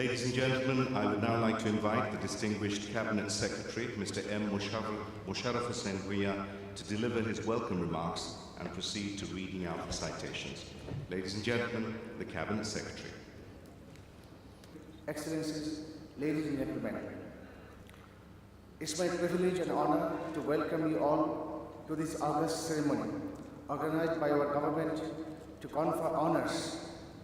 Ladies and gentlemen, I would now like to invite the distinguished Cabinet Secretary, Mr. M. Musharraf Hussain Bhuiya, to deliver his welcome remarks and proceed to reading out the citations. Ladies and gentlemen, the Cabinet Secretary. Excellencies, ladies and gentlemen, it's my privilege and honor to welcome you all to this august ceremony organized by our government to confer honors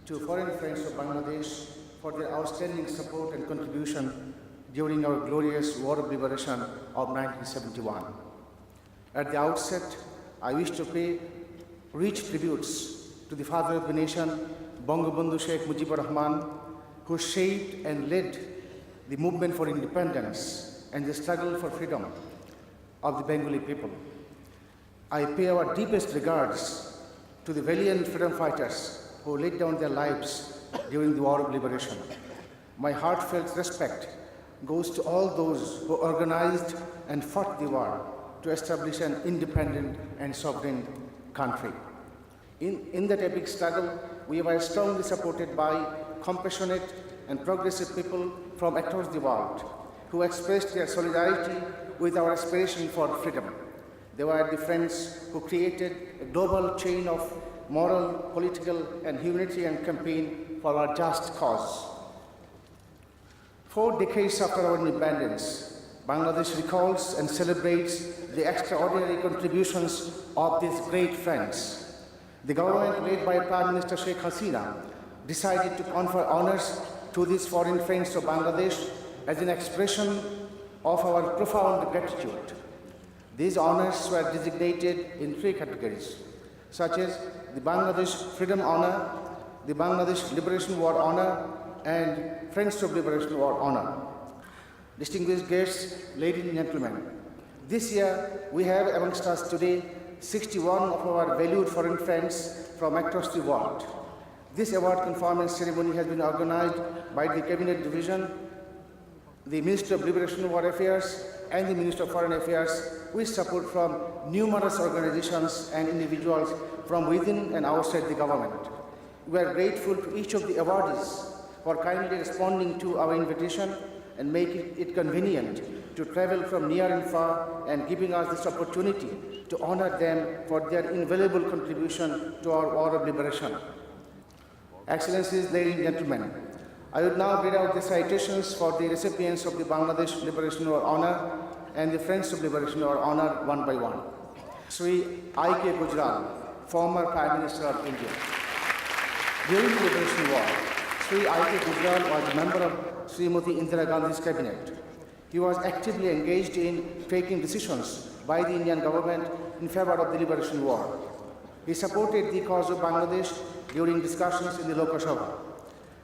to foreign friends of Bangladesh for their outstanding support and contribution during our glorious War of Liberation of 1971. At the outset, I wish to pay rich tributes to the father of the nation, Bangabandhu Sheikh Mujibur Rahman, who shaped and led the movement for independence and the struggle for freedom of the Bengali people. I pay our deepest regards to the valiant freedom fighters who laid down their lives during the War of Liberation. My heartfelt respect goes to all those who organized and fought the war to establish an independent and sovereign country. In that epic struggle, we were strongly supported by compassionate and progressive people from across the world who expressed their solidarity with our aspiration for freedom. They were the friends who created a global chain of moral, political, and humanitarian campaign for our just cause. 4 decades after our independence, Bangladesh recalls and celebrates the extraordinary contributions of these great friends. The government led by Prime Minister Sheikh Hasina decided to confer honors to these foreign friends of Bangladesh as an expression of our profound gratitude. These honors were designated in 3 categories, such as the Bangladesh Freedom Honor, the Bangladesh Liberation War Honor, and Friends of Liberation War Honor. Distinguished guests, ladies and gentlemen, this year we have amongst us today 61 of our valued foreign friends from across the world. This award conferment ceremony has been organized by the Cabinet Division, the Ministry of Liberation War Affairs, and the Ministry of Foreign Affairs, with support from numerous organizations and individuals from within and outside the government. We are grateful to each of the awardees for kindly responding to our invitation and making it convenient to travel from near and far and giving us this opportunity to honor them for their invaluable contribution to our War of Liberation. Excellencies, ladies and gentlemen, I would now read out the citations for the recipients of the Bangladesh Liberation War Honor and the Friends of Liberation War Honor one by one. Sri I.K. Gujral, former Prime Minister of India. During the Liberation War, Sri I.K. Gujral was a member of Srimati Indira Gandhi's cabinet. He was actively engaged in taking decisions by the Indian government in favor of the Liberation War. He supported the cause of Bangladesh during discussions in the Lok Sabha.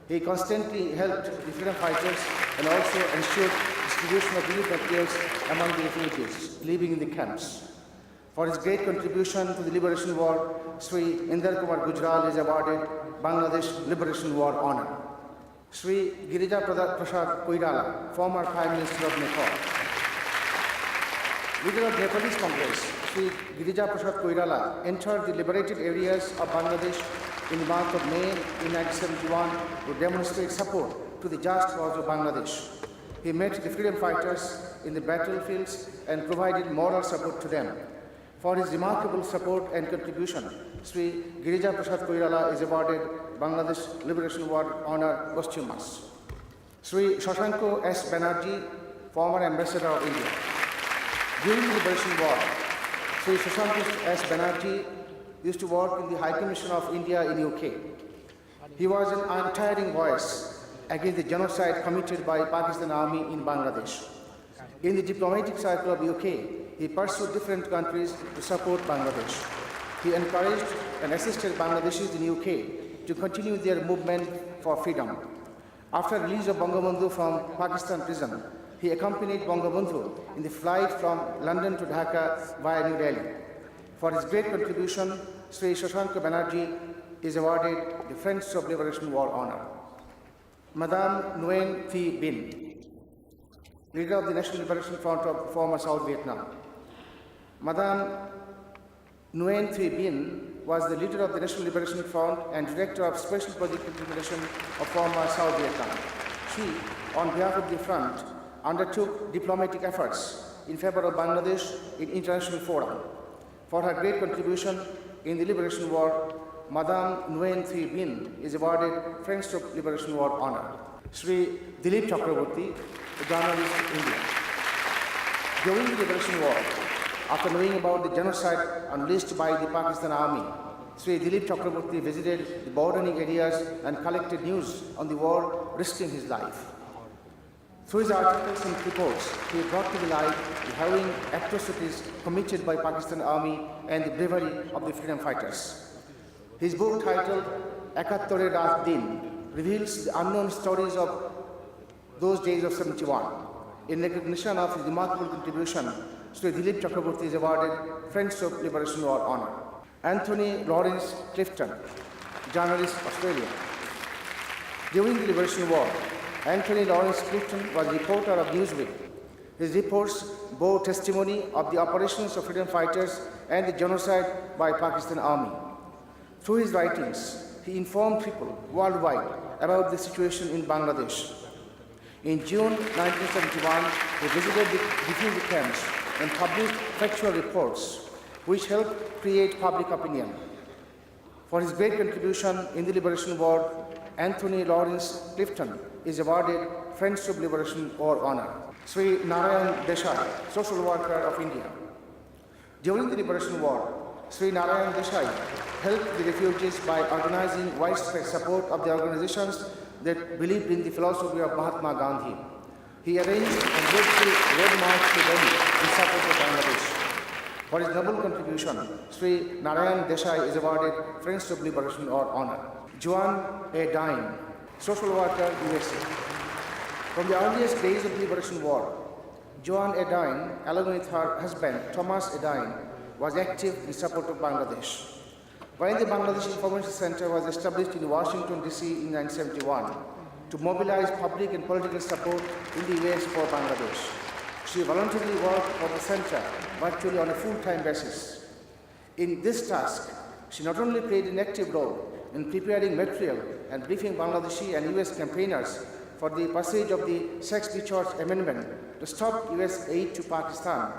He constantly helped the freedom fighters and also ensured distribution of relief materials among the refugees living in the camps. For his great contribution to the Liberation War, Sri Inder Kumar Gujral is awarded Bangladesh Liberation War Honor. Sri Girija Prasad Koirala, former Prime Minister of Nepal. Leader of Nepalese Congress, Sri Girija Prasad Koirala entered the liberated areas of Bangladesh in the month of May in 1971 to demonstrate support to the just cause of Bangladesh. He met the freedom fighters in the battlefields and provided moral support to them. For his remarkable support and contribution, Sri Girija Prasad Koirala is awarded Bangladesh Liberation War Honor posthumous. Sri Shashanko S. Banerjee, former Ambassador of India. During the Liberation War, Sri Shashanko S. Banerjee used to work in the High Commission of India in UK. He was an untiring voice against the genocide committed by Pakistan Army in Bangladesh. In the diplomatic circle of UK, he pursued different countries to support Bangladesh. He encouraged and assisted Bangladeshis in UK to continue their movement for freedom. After release of Bangabandhu from Pakistan prison, he accompanied Bangabandhu in the flight from London to Dhaka via New Delhi. For his great contribution, Sri Shashanko Banerjee is awarded the Friends of Liberation War Honor. Madame Nguyen Thi Binh, leader of the National Liberation Front of former South Vietnam. Madame Nguyen Thi Binh was the leader of the National Liberation Front and director of Special Project Implementation of former South Vietnam. she, on behalf of the front, undertook diplomatic efforts in favor of Bangladesh in international fora. For her great contribution in the Liberation War, Madame Nguyen Thi Binh is awarded Friends of Liberation War honor. Sri Dilip Chakraborty, a journalist in India. During the Liberation War, after knowing about the genocide unleashed by the Pakistan Army, Sri Dilip Chakraborty visited the bordering areas and collected news on the war, risking his life. Through his articles and reports, he brought to the light the harrowing atrocities committed by Pakistan Army and the bravery of the freedom fighters. His book titled Ekattore Raat Din reveals the unknown stories of those days of 71. In recognition of his remarkable contribution, Sri Dilip Chakraborty is awarded Friends of Liberation War honor. Anthony Lawrence Clifton, journalist, Australia. During the Liberation War, Anthony Lawrence Clifton was a reporter of Newsweek. His reports bore testimony of the operations of freedom fighters and the genocide by Pakistan Army. Through his writings, he informed people worldwide about the situation in Bangladesh. In June 1971, he visited the refugee camps and published factual reports which helped create public opinion. For his great contribution in the Liberation War, Anthony Lawrence Clifton is awarded Friends of Liberation War honor. Sri Narayan Desai, social worker of India. During the Liberation War, Sri Narayan Desai helped the refugees by organizing widespread support of the organizations that believed in the philosophy of Mahatma Gandhi. He arranged and led the Red March to Delhi in support of Bangladesh. For his noble contribution, Sri Narayan Desai is awarded Friends of Liberation War honor. Joan A. Dine, social worker, USA. From the earliest days of the Liberation War, Joan A. Dine, along with her husband Thomas A. Dine, was active in support of Bangladesh. When the Bangladesh Information Center was established in Washington, D.C. in 1971 to mobilize public and political support in the US for Bangladesh, she voluntarily worked for the center virtually on a full-time basis. In this task, she not only played an active role in preparing material and briefing Bangladeshi and US campaigners for the passage of the Saxby-Church Amendment to stop US aid to Pakistan,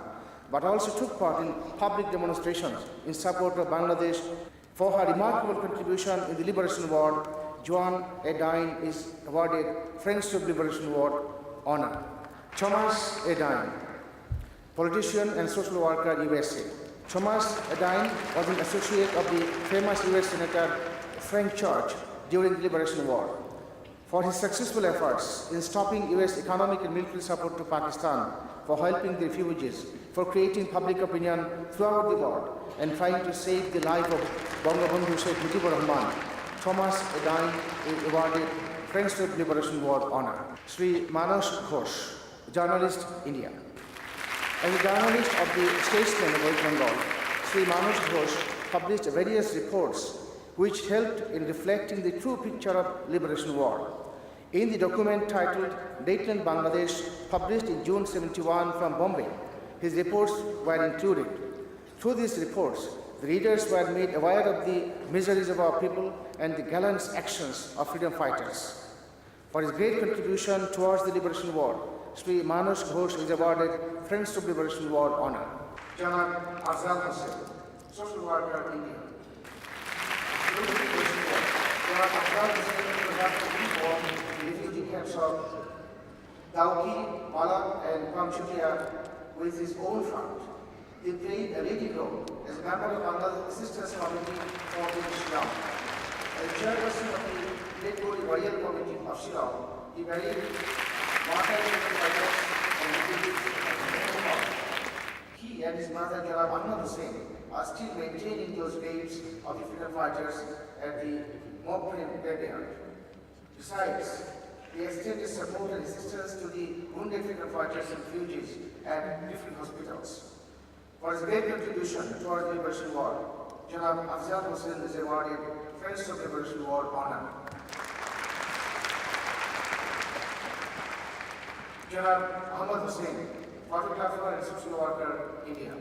but also took part in public demonstrations in support of Bangladesh. For her remarkable contribution in the Liberation War, Joan A. Dine is awarded Friends of Liberation War honor. Thomas A. Dine, politician and social worker, USA. Thomas A. Dine was an associate of the famous US Senator Frank Church during the Liberation War. For his successful efforts in stopping US economic and military support to Pakistan, for helping the refugees, for creating public opinion throughout the world, and trying to save the life of Bangabandhu Sheikh Mujibur Rahman, Thomas A. Dine is awarded Friends of Liberation War honor. Sri Manas Ghosh, journalist, India. As a journalist of the Statesman of West Bengal, Sri Manas Ghosh published various reports which helped in reflecting the true picture of Liberation War. In the document titled Dayton, Bangladesh, published in June 71 from Bombay, his reports were included. Through these reports, the readers were made aware of the miseries of our people and the gallant actions of freedom fighters. For his great contribution towards the Liberation War, Sri Manas Ghosh is awarded Friends of Liberation War honor. Janab Azad Hussain, social worker, India. During the Liberation War, Janab Azad Hussain was active in the refugee camps of Dauki, Malak, and Kamchutia with his own front. He played a leading role as a member of Bangladesh Assistance Committee for the Shillong. As chairperson of the Great Gori Warrior Committee of Shillong, he married martyred fighters and refugees of Nepal. He and his mother, Janab Ahmad Hussain, are still maintaining those names of the freedom fighters at the Moprim graveyard. Besides, they extended support and assistance to the wounded freedom fighters and refugees at different hospitals. For his great contribution towards the Liberation War, Janab Afzal Hussain is awarded Friends of Liberation War honor. Janab Ahmad Hussain, photographer and social worker, India.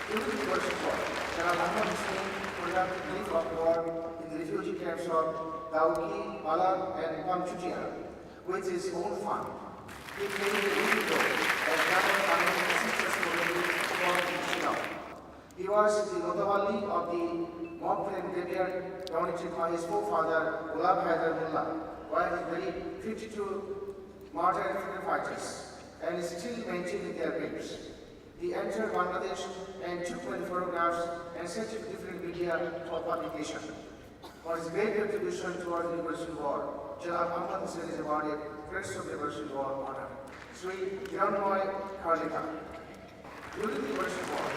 During the Liberation War, Janab Ahmad Hussain conducted relief work in the refugee camps of Dauki, Malak, and Kamchutia, with his own fund. He played a leading role as Governor Bangladesh Sisters Committee for Shillong. He was the Mutawalli of the mock graveyard donated by his forefather Ghulam Haidar Mullah, while he buried 52 martyred freedom fighters and is still maintaining their graves. He entered Bangladesh and took many photographs and sent it to different media for publication. For his great contribution toward the Liberation War, Jalal Ahmad Hussain is awarded Prince of the Liberation War honor. Sri Hiranmoy Karlika. During the Liberation War,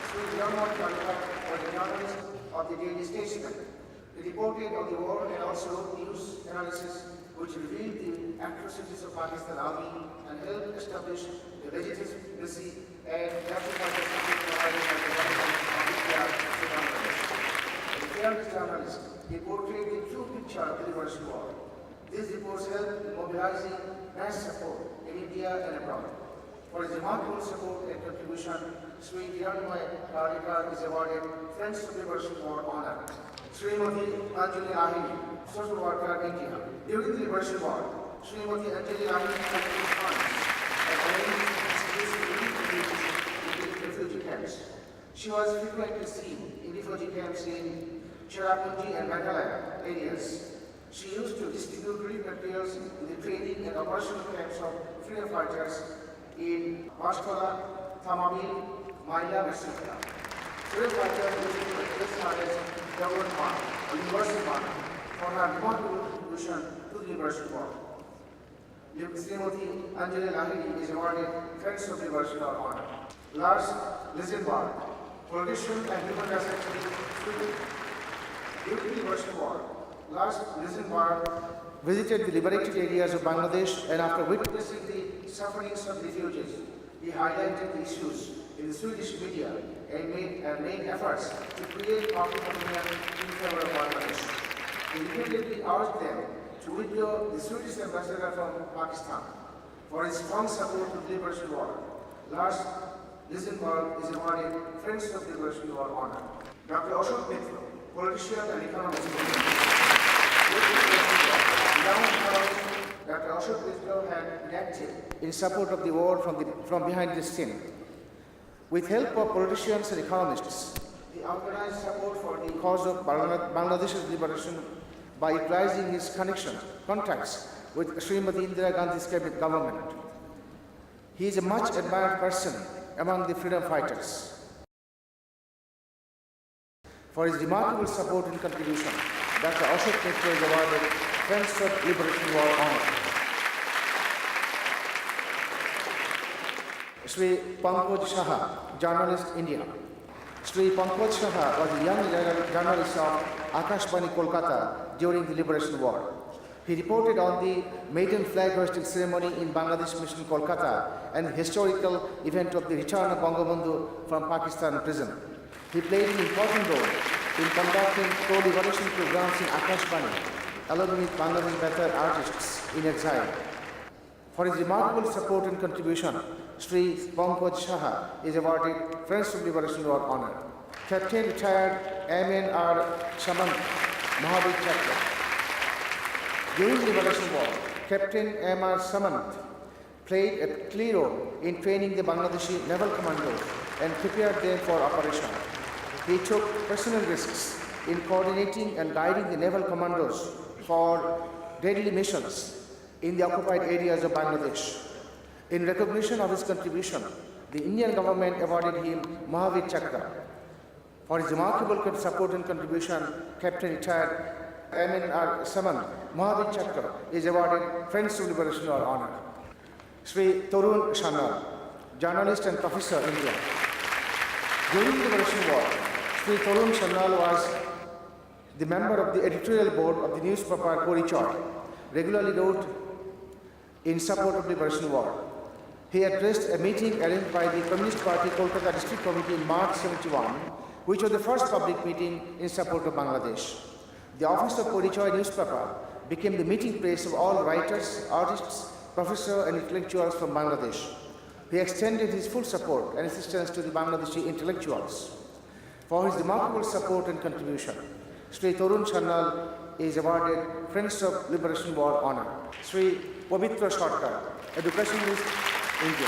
Sri Hiranmoy Karlika was a journalist of the Daily Statesman. He reported on the war and also news analysis which revealed the atrocities of Pakistan Army and helped establish the legitimacy and justified the provided by the government of India to Bangladesh. As a fearless journalist, he portrayed the true picture of the Liberation War. These reports helped in mobilizing mass support in India and abroad. For his remarkable support and contribution, Sri Hiranmoy Karlika is awarded Friends of the Liberation War honor. Srimati Anjali Ahini, social worker, India. During the Liberation War, Srimati Anjali Ahini collected funds and arranged in refugee camps. She was frequently seen in refugee camps in Cherrapunji and Meghalaya areas. She used to distribute relief materials in the training and operational camps of freedom fighters in Bashkala, Tamamil, Maila, etc. Freedom fighters used to this as government mark, a universal mark, for her remarkable contribution to the Liberation War. Srimati Anjali Lahiri is awarded Friends of the Liberation War honor. Lars Lisenberg, politician and human rights activist. During the Liberation War, Lars Lisenberg visited the liberated areas of Bangladesh, and after witnessing the sufferings of refugees, he highlighted the issues in the Swedish media and made efforts to create public opinion in favor of Bangladesh. He repeatedly urged them to withdraw the Swedish ambassador from Pakistan for his strong support to the Liberation War. Lars Lisenberg is awarded Friends of the Liberation War honor. Dr. Ashok Mitra, politician and economist. Dr. Ashok Mitra had been active in support of the war from behind the scene. With help of politicians and economists, he organized support for the cause of Bangladesh's liberation by utilizing his contacts with Srimati Indira Gandhi's cabinet government. He is a much admired person among the freedom fighters. For his remarkable support and contribution, Dr. Ashok Mitra is awarded Friends of Liberation War honor. Sri Pankaj Shah, journalist, India. Sri Pankaj Shah was a young journalist of Akashbani, Kolkata during the Liberation War. He reported on the maiden flag hoisting ceremony in Bangladesh Mission, Kolkata, and the historical event of the return of Bangabandhu from Pakistan prison. He played an important role in conducting pro-liberation programs in Akashbani, along with Bangladesh Betar artists in exile. For his remarkable support and contribution, Sri Pankaj Shah is awarded Friends of Liberation War honor. Captain retired M.N.R. Samant, Mahavir Chakra. During the Liberation War, Captain M.R. Samant played a key role in training the Bangladeshi naval commandos and prepared them for operation. He took personal risks in coordinating and guiding the naval commandos for deadly missions in the occupied areas of Bangladesh. In recognition of his contribution, the Indian government awarded him Mahavir Chakra. For his remarkable support and contribution, Captain retired M.N.R. Samant, Mahavir Chakra, is awarded Friends of Liberation War honor. Sri Tarun Shanal, journalist and professor, India. During the Liberation War, Sri Tarun Shanal was the member of the editorial board of the newspaper Porichoy, regularly wrote in support of the Liberation War. He addressed a meeting arranged by the Communist Party Kolkata District Committee in March 1971, which was the first public meeting in support of Bangladesh. The office of Porichoy newspaper became the meeting place of all writers, artists, professors and intellectuals from Bangladesh. He extended his full support and assistance to the Bangladeshi intellectuals. For his remarkable support and contribution, Sri Tarun Shanal is awarded Friends of Liberation War honor. Sri Pavitra Sarkar, educationalist, India.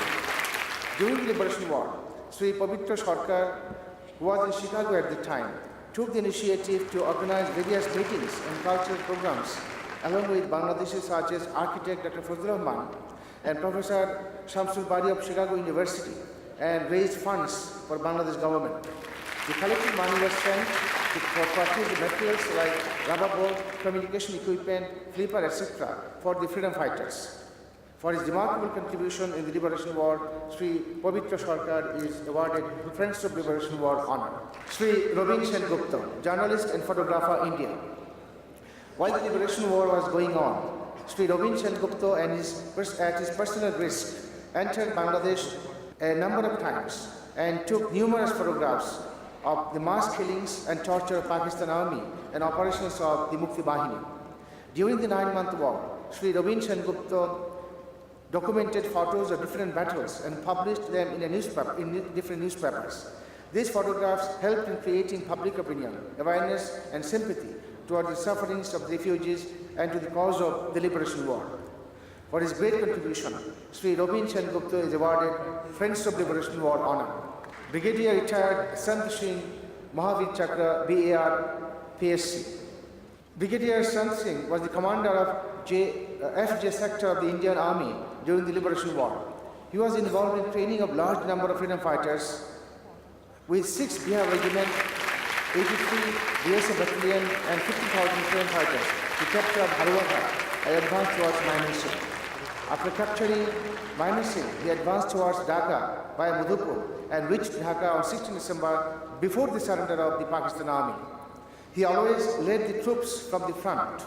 During the Liberation War, Sri Pavitra Sarkar, who was in Chicago at the time, took the initiative to organize various meetings and cultural programs along with Bangladeshis such as architect Dr. Fazlur Rahman and Professor Shamsul Bari of Chicago University, and raised funds for Bangladesh government. The collected money was spent to purchase the materials like rubber ball, communication equipment, flipper, etc. for the freedom fighters. For his remarkable contribution in the Liberation War, Sri Pavitra Sarkar is awarded Friends of Liberation War honor. Sri Robin Sengupta, journalist and photographer, India. While the Liberation War was going on, Sri Robin Sengupta at his personal risk entered Bangladesh a number of times and took numerous photographs of the mass killings and torture of Pakistan Army and operations of the Mukti Bahini. During the 9-month war, Sri Robin Sengupta documented photos of different battles and published them in different newspapers. These photographs helped in creating public opinion, awareness and sympathy toward the sufferings of the refugees and to the cause of the Liberation War. For his great contribution, Sri Robin Sengupta is awarded Friends of Liberation War honor. Brigadier retired Sant Singh Mahavir Chakra, BAR, PSC. Brigadier Sant Singh was the commander of FJ sector of the Indian Army during the Liberation War. He was involved in training of large number of freedom fighters with 6 Bihar Regiment, 83 BSF Battalion and 50,000 freedom fighters to capture Bharuaha and advance towards Mymensingh. After capturing Mymensingh, he advanced towards Dhaka via Madhupur and reached Dhaka on 16 December before the surrender of the Pakistan Army. He always led the troops from the front.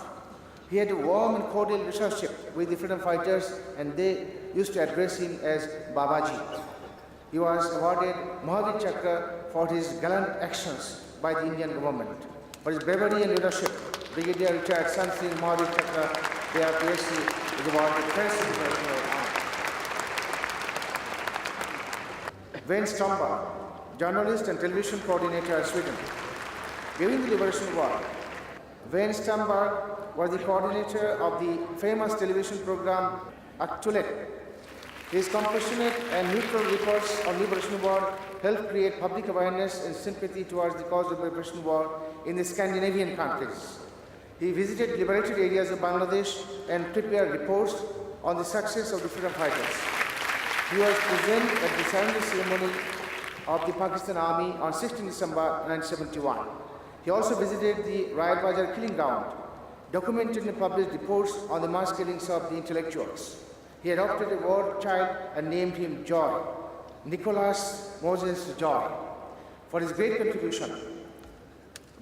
He had a warm and cordial relationship with the freedom fighters and they used to address him as Babaji. He was awarded Mahavir Chakra for his gallant actions by the Indian government. For his bravery and leadership, Brigadier retired Sant Singh Mahavir Chakra, BRPSC, is awarded Friends of Liberation War honor. Wayne Stomberg, journalist and television coordinator, Sweden. During the Liberation War, Wayne Stomberg was the coordinator of the famous television program Aktuelt. His compassionate and neutral reports on Liberation War helped create public awareness and sympathy towards the cause of Liberation War in the Scandinavian countries. He visited liberated areas of Bangladesh and prepared reports on the success of the freedom fighters. He was present at the surrender ceremony of the Pakistan Army on 16 December 1971. He also visited the Riot Bazaar killing ground, documented and published reports on the mass killings of the intellectuals. He adopted a war child and named him Joy, Nicholas Moses Joy. For his great contribution,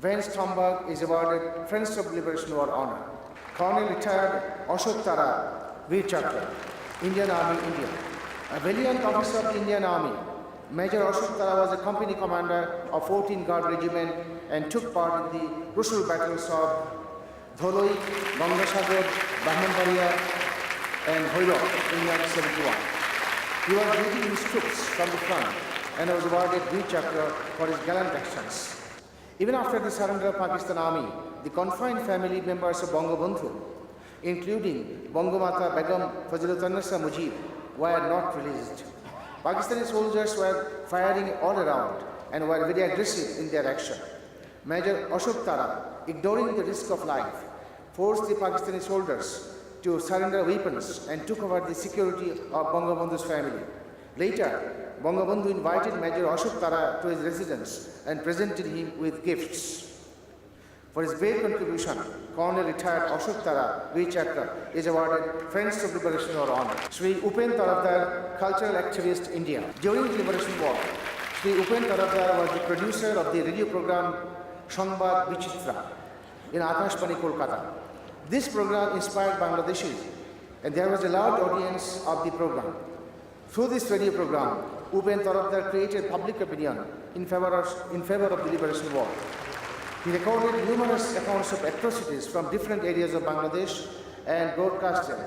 Wayne Stomberg is awarded Friends of Liberation War honor. Colonel retired Ashok Tara, Veer Chakra, Indian Army, India. A valiant officer of the Indian Army, Major Ashok Tara was a company commander of 14 Guard Regiment and took part in the crucial battles of Dholoi, Gangasagar, Brahmanbaria, and Bhairab in 1971. He was leading his troops from the front and was awarded Veer Chakra for his gallant actions. Even after the surrender of Pakistan Army, the confined family members of Bangabandhu, including Bangamata Begum Fazilutannisa Mujib, were not released. Pakistani soldiers were firing all around and were very aggressive in their action. Major Ashok Tara, ignoring the risk of life, forced the Pakistani soldiers to surrender weapons and took over the security of Bangabandhu's family. Later, Bangabandhu invited Major Ashok Tara to his residence and presented him with gifts. For his great contribution, Colonel retired Ashok Tara, Veer Chakra, is awarded Friends of Liberation War honor. Sri Upen Tarafdar, cultural activist, India. During the Liberation War, Sri Upen Tarafdar was the producer of the radio program Shangbad Vichitra in Akashbani, Kolkata. This program inspired Bangladeshis, and there was a large audience of the program. Through this radio program, Upen Tarafdar created public opinion in favor of the Liberation War. He recorded numerous accounts of atrocities from different areas of Bangladesh and broadcast them.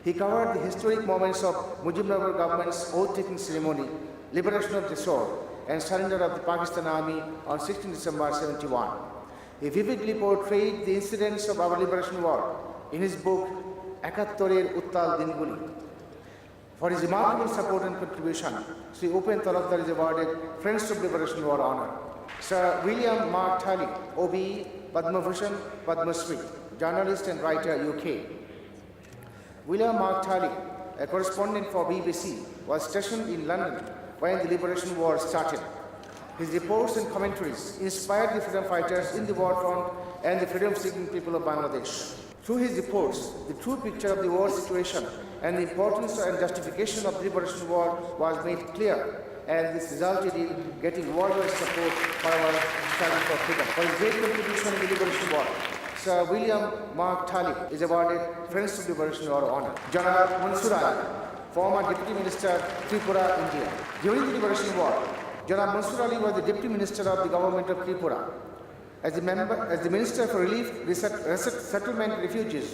He covered the historic moments of Mujibnagar government's oath-taking ceremony, liberation of Mysore, and surrender of the Pakistan Army on 16 December 1971. He vividly portrayed the incidents of our Liberation War in his book, একাত্তরের উত্তাল দিনগুলি। For his remarkable support and contribution, Sri Upen Talabdar is awarded Friends of Liberation War Honor. Sir William Mark Talley, OBE, Padma Bhushan, Padma Shri, journalist and writer, UK. William Mark Talley, a correspondent for BBC, was stationed in London when the Liberation War started. His reports and commentaries inspired the freedom fighters in the war front and the freedom-seeking people of Bangladesh. Through his reports, the true picture of the war situation and the importance and justification of the Liberation War was made clear, and this resulted in getting worldwide support for our struggle for freedom. For his great contribution in the Liberation War, Sir William Mark Talley is awarded Friends of Liberation War Honor. Janab Mansur Ali, former Deputy Minister, Tripura, India. During the Liberation War, Janab Mansur Ali was the Deputy Minister of the Government of Tripura. As the Minister for Relief, Settlement and Refugees,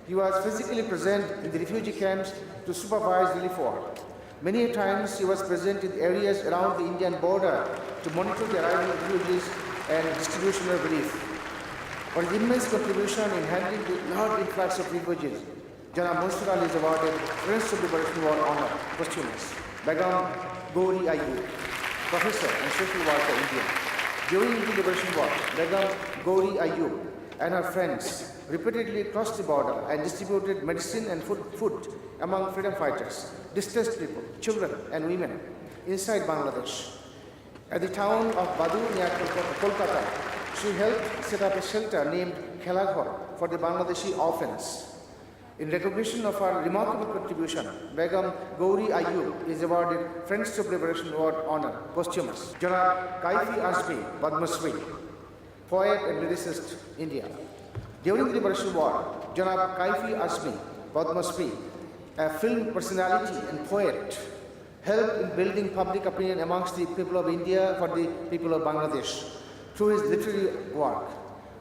he was physically present in the refugee camps to supervise relief work. Many times he was present in the areas around the Indian border to monitor the arrival of refugees and distribution of relief. For his immense contribution in handling the large influx of refugees, Janab Mansur Ali is awarded Friends of Liberation War Honor, posthumous. Begum Gauri Ayub, Professor and Social Worker, India. During the Liberation War, Begum Gauri Ayub and her friends repeatedly crossed the border and distributed medicine and food among freedom fighters, distressed people, children and women inside Bangladesh. At the town of Badu near Kolkata, she helped set up a shelter named Khelaghar for the Bangladeshi orphans. In recognition of her remarkable contribution, Begum Gauri Ayub is awarded Friends of Liberation War Honor, posthumous. Janab Kaifi Azmi, Padma Shri, poet and lyricist, India. During the Liberation War, Janab Kaifi Azmi, Padma Shri, a film personality and poet, helped in building public opinion amongst the people of India for the people of Bangladesh through his literary work.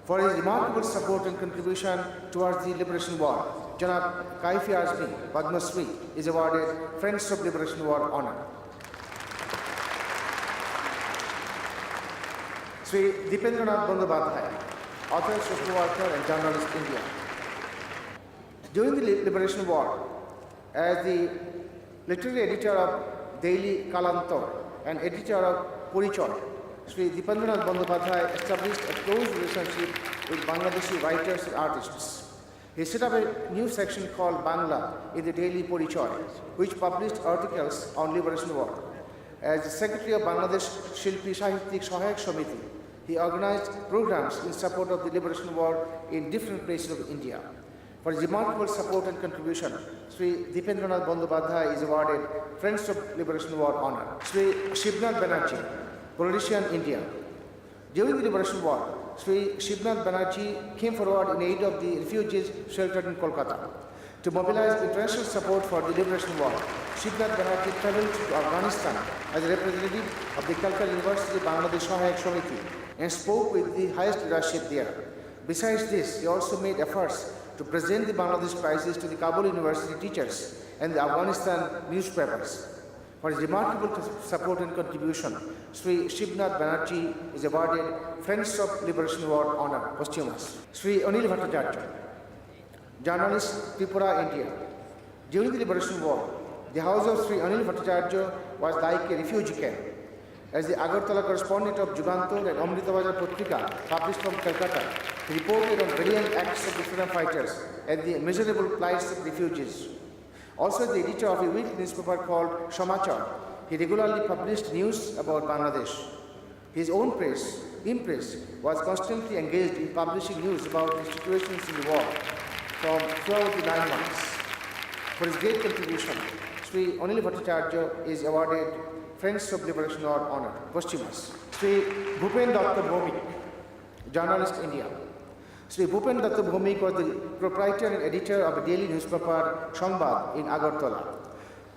For his remarkable support and contribution towards the Liberation War, Janab Kaifi Azmi, Padma Shri, is awarded Friends of Liberation War Honor. Sri Dipendranath Bandyopadhyay, author, social worker and journalist, India. During the Liberation War, as the literary editor of Daily Kalantar and editor of Purichoy, Sri Dipendranath Bandyopadhyay established a close relationship with Bangladeshi writers and artists. He set up a new section called Bangla in the Daily Purichoy, which published articles on Liberation War. As the Secretary of Bangladesh Shilpi Sahittik Sahayak Samiti, he organized programs in support of the Liberation War in different places of India. For his remarkable support and contribution, Sri Dipendranath Bandyopadhyay is awarded Friends of Liberation War Honor. Sri Shibnath Banerjee, politician, India. During the Liberation War, Sri Shibnath Banerjee came forward in aid of the refugees sheltered in Kolkata. To mobilize international support for the Liberation War, Shibnath Banerjee traveled to Afghanistan as a representative of the Calcutta University Bangladesh Sahayak Samiti and spoke with the highest leadership there. Besides this, he also made efforts to present the Bangladesh crisis to the Kabul University teachers and the Afghanistan newspapers. For his remarkable support and contribution, Sri Shibnath Banerjee is awarded Friends of Liberation War Honor, posthumous. Sri Anil Bhattacharya, journalist, Tripura, India. During the Liberation War, the house of Sri Anil Bhattacharya was like a refugee camp. As the Agartala correspondent of Jugantor and Amritabajar Patrika, published from Calcutta, he reported on valiant acts of the freedom fighters and the miserable plights of refugees. Also the editor of a weekly newspaper called Samachar, he regularly published news about Bangladesh. His own press, Impress, was constantly engaged in publishing news about the situations in the war from 12 to 9 months. For his great contribution, Sri Anil Bhattacharya is awarded Friends of Liberation War Honor, posthumous. Sri Bhupen Datta Bhomik, journalist, India. Sri Bhupen Datta Bhomik was the proprietor and editor of a daily newspaper, Shangbad, in Agartala.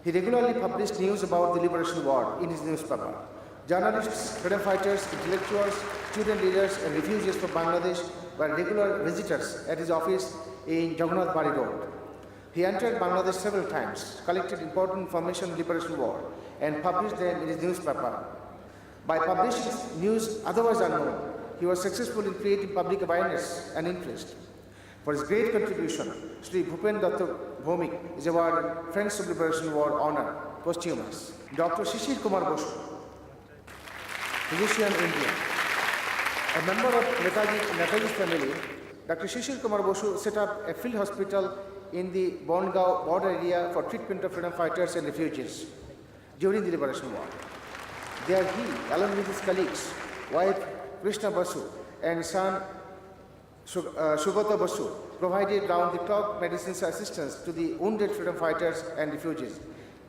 He regularly published news about the Liberation War in his newspaper. Journalists, freedom fighters, intellectuals, student leaders and refugees from Bangladesh were regular visitors at his office in Jagannath Bari Road. He entered Bangladesh several times, collected important information on the Liberation War and published them in his newspaper. By publishing news otherwise unknown, he was successful in creating public awareness and interest. For his great contribution, Sri Bhupen Datta Bhomik is awarded Friends of Liberation War Honor, posthumous. Dr. Shishir Kumar Bosu, physician, India. A member of Netaji's family, Dr. Shishir Kumar Bosu set up a field hospital in the Bongaon border area for treatment of freedom fighters and refugees during the Liberation War. There he, along with his colleagues, wife Krishna Basu and son Sugata Basu, provided round-the-clock medicine assistance to the wounded freedom fighters and refugees.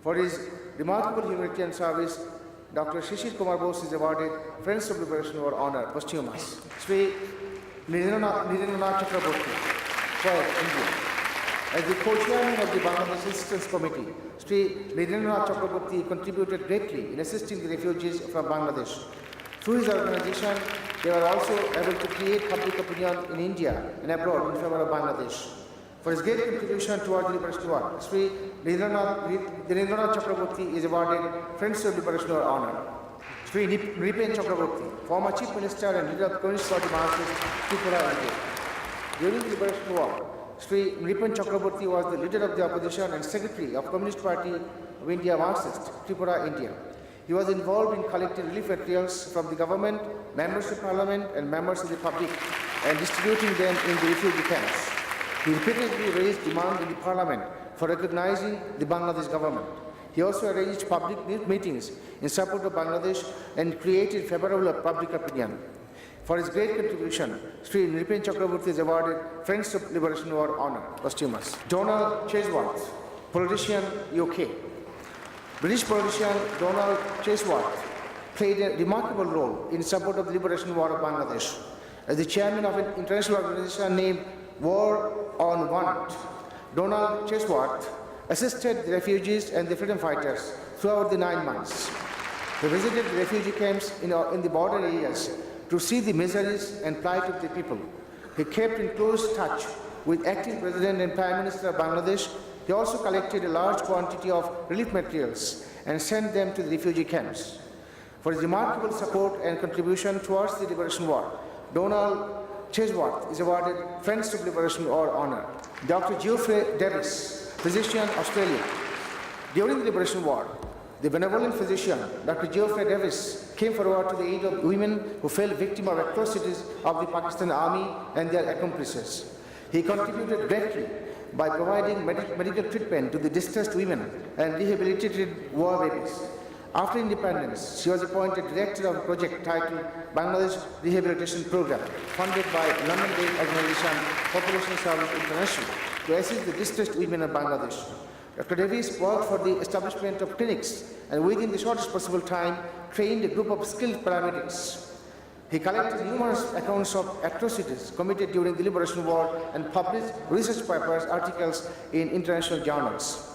For his remarkable humanitarian service, Dr. Shishir Kumar Bose is awarded Friends of Liberation War Honor, posthumous. Sri Nirendranath Chakraborty, poet, India. As the co-chairman of the Bangladesh Assistance Committee, Sri Nirendranath Chakraborty contributed greatly in assisting the refugees from Bangladesh. Through his organization, they were also able to create public opinion in India and abroad in favor of Bangladesh. For his great contribution towards the Liberation War, Sri Nirendranath Chakraborty is awarded Friends of Liberation War Honor. Sri Nripen Chakraborty, former Chief Minister and leader of the Communist Party Marxist, Tripura, India. During the Liberation War, Sri Nripen Chakraborty was the leader of the opposition and secretary of Communist Party of India Marxist, Tripura, India. He was involved in collecting relief materials from the government, members of parliament, and members of the public, and distributing them in the refugee camps. He repeatedly raised demand in the parliament for recognizing the Bangladesh government. He also arranged public meetings in support of Bangladesh and created favorable public opinion. For his great contribution, Sri Nripen Chakraborty is awarded Friends of Liberation War Honor, posthumous. Donald Chesworth, politician, UK. British politician Donald Chesworth played a remarkable role in support of the Liberation War of Bangladesh. As the chairman of an international organization named War on Want, Donald Chesworth assisted the refugees and the freedom fighters throughout the 9 months. He visited the refugee camps in the border areas to see the miseries and plight of the people. He kept in close touch with acting President and Prime Minister of Bangladesh. He also collected a large quantity of relief materials and sent them to the refugee camps. For his remarkable support and contribution towards the Liberation War, Donald Chesworth is awarded Friends of Liberation War Honor. Dr. Geoffrey Davis, physician, Australia. During the Liberation War, the benevolent physician, Dr. Geoffrey Davis, came forward to the aid of women who fell victim of atrocities of the Pakistan Army and their accomplices. He contributed greatly by providing medical treatment to the distressed women and rehabilitated war babies. After independence, she was appointed director of a project titled Bangladesh Rehabilitation Program, funded by London-based organization Population Service International, to assist the distressed women of Bangladesh. Dr. Davis worked for the establishment of clinics and within the shortest possible time trained a group of skilled paramedics. He collected numerous accounts of atrocities committed during the Liberation War and published research papers, articles in international journals.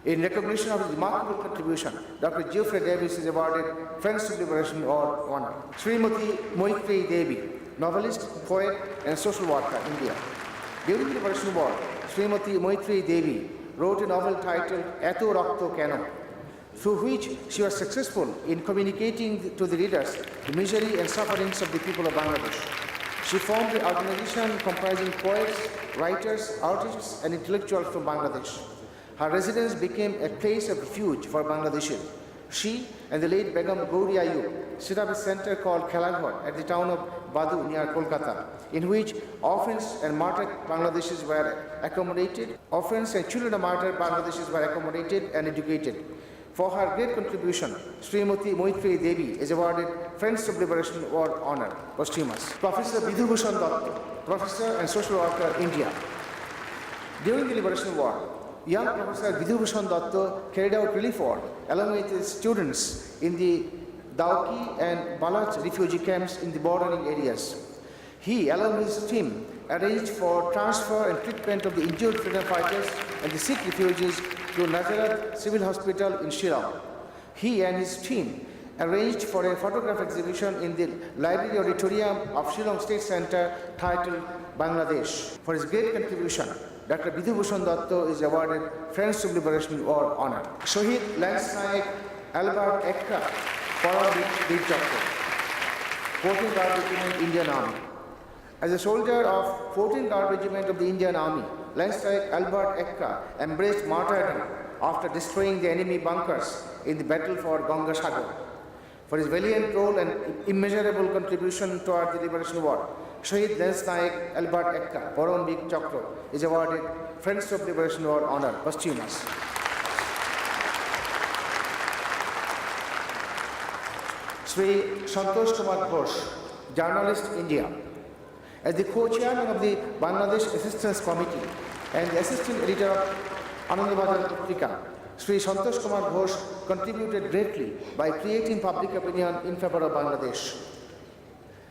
In recognition of his remarkable contribution, Dr. Geoffrey Davis is awarded Friends of Liberation War Honor. Srimati Moitri Devi, novelist, poet, and social worker, India. During the Liberation War, Srimati Moitri Devi wrote a novel titled Eto Rakto Keno, through which she was successful in communicating to the readers the misery and sufferings of the people of Bangladesh. She formed an organization comprising poets, writers, artists, and intellectuals from Bangladesh. Her residence became a place of refuge for Bangladeshis. She and the late Begum Gauri Ayub set up a center called Khelaghar at the town of Badu near Kolkata, in which orphans and martyred Bangladeshis were accommodated. Orphans and children of martyred Bangladeshis were accommodated and educated. For her great contribution, Srimati Moitri Devi is awarded Friends of Liberation War Honor, posthumous. Professor Bidhubhushan Datta, professor and social worker, India. During the Liberation War, young Professor Bidhubhushan Datta carried out relief work along with his students in the Dauki and Balach refugee camps in the bordering areas. He, along with his team, arranged for transfer and treatment of the injured freedom fighters and the sick refugees to Nazarat Civil Hospital in Shillong. He and his team arranged for a photograph exhibition in the Library Auditorium of Shillong State Center titled Bangladesh. For his great contribution, Dr. Bidhubhushan Datta is awarded Friends of Liberation War Honor. Shohid Lance Naik Albert Ekka, Param Beat Doctor, 14th Guard Regiment, Indian Army. As a soldier of 14th Guard Regiment of the Indian Army, Lance Naik Albert Ekka embraced martyrdom after destroying the enemy bunkers in the battle for Ganga Sagar. For his valiant role and immeasurable contribution toward the Liberation War, Shahid Lance Naik Albert Ekka, Param Veer Chakra, is awarded Friends of Liberation War honor posthumous. Sri Santosh Kumar Ghosh, journalist, India. As the co-chairman of the Bangladesh Assistance Committee and the assistant editor of Anandabazar Patrika, Sri Santosh Kumar Ghosh contributed greatly by creating public opinion in favor of Bangladesh.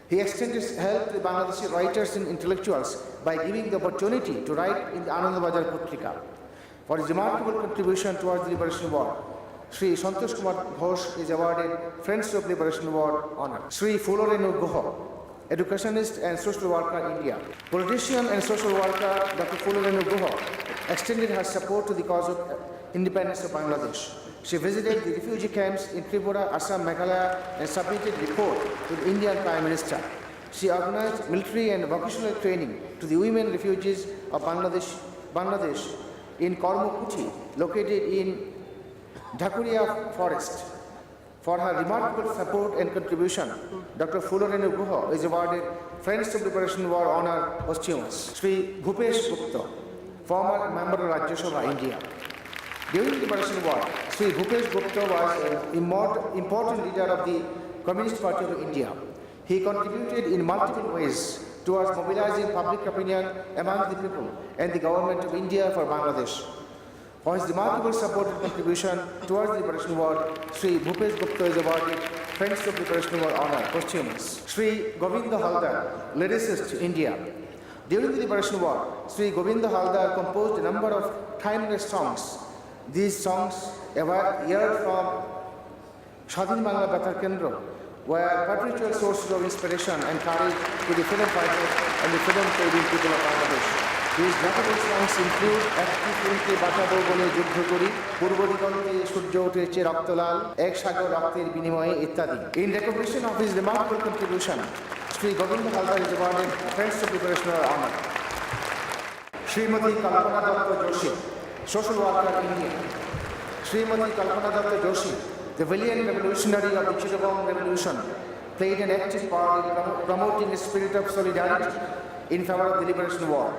He extended help to Bangladeshi writers and intellectuals by giving the opportunity to write in the Anandabazar Patrika. For his remarkable contribution towards the Liberation War, Sri Santosh Kumar Ghosh is awarded Friends of Liberation War honor. Sri Fulorenu Guha, educationist and social worker, India. Politician and social worker Dr. Fulorenu Guha extended her support to the cause of independence of Bangladesh. She visited the refugee camps in Tripura, Assam, Meghalaya and submitted a report to the Indian Prime Minister. She organized military and vocational training to the women refugees of Bangladesh in Kormukuchi, located in Dhakuria Forest. For her remarkable support and contribution, Dr. Fulorenu Guha is awarded Friends of Liberation War honor posthumous. Sri Bhupesh Gupta, former member of Rajya Sabha, India. During the Liberation War, Sri Bhupesh Gupta was an important leader of the Communist Party of India. He contributed in multiple ways towards mobilizing public opinion among the people and the government of India for Bangladesh. For his remarkable support and contribution towards the Liberation War, Sri Bhupesh Gupta is awarded Friends of Liberation War honor posthumous. Sri Govinda Haldar, lyricist, India. During the Liberation War, Sri Govinda Haldar composed a number of timeless songs. These songs, earned from Shadhin Bangla Betar Kendra, were perpetual sources of inspiration and courage to the freedom fighters and the freedom-craving people of Bangladesh. These notable songs include Ekti Fulke Bachabo Bole Juddho Kori, Purbo Digante Surjo Uteche Raktolal, Ek Sagar Rakter Binimoye ityadi. In recognition of his remarkable contribution, Sri Govinda Haldar is awarded Friends of Liberation War honor. Srimati Kalpana Datta Joshi, social worker, India. Srimati Kalpana Datta Joshi, the valiant revolutionary of the Chittagong Revolution, played an active part in promoting a spirit of solidarity in favor of the Liberation War.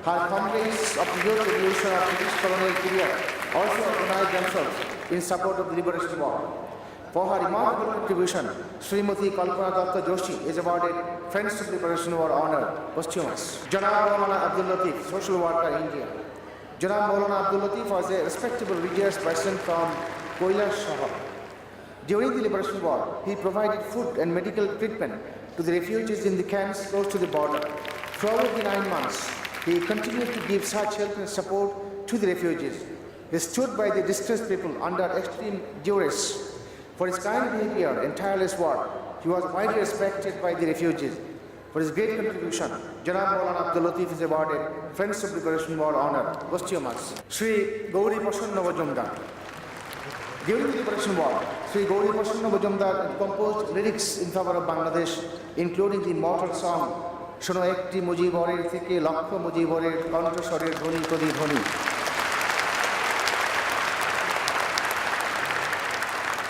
Her comrades of the youth revolution of the British colonial period also organized themselves in support of the Liberation War. For her remarkable contribution, Srimati Kalpana Datta Joshi is awarded Friends of Liberation War honor posthumous. Janab Maulana Abdul Latif, social worker, India. Janab Maulana Abdul Latif was a respectable religious person from Kailash Shahar. During the Liberation War, he provided food and medical treatment to the refugees in the camps close to the border. Throughout the 9 months, he continued to give such help and support to the refugees. He stood by the distressed people under extreme duress. For his kind behavior and tireless work, he was widely respected by the refugees. For his great contribution, Janab Maulana Abdul Latif is awarded Friends of Liberation War honor posthumous. Sri Gauri Prasanna Majumdar. During the Liberation War, Sri Gauri Prasanna Majumdar composed lyrics in favor of Bangladesh, including the immortal song Shono Ekti Mujibore Theke Lakkho Mujibore Kanthasware Dhoni Prodi Dhoni,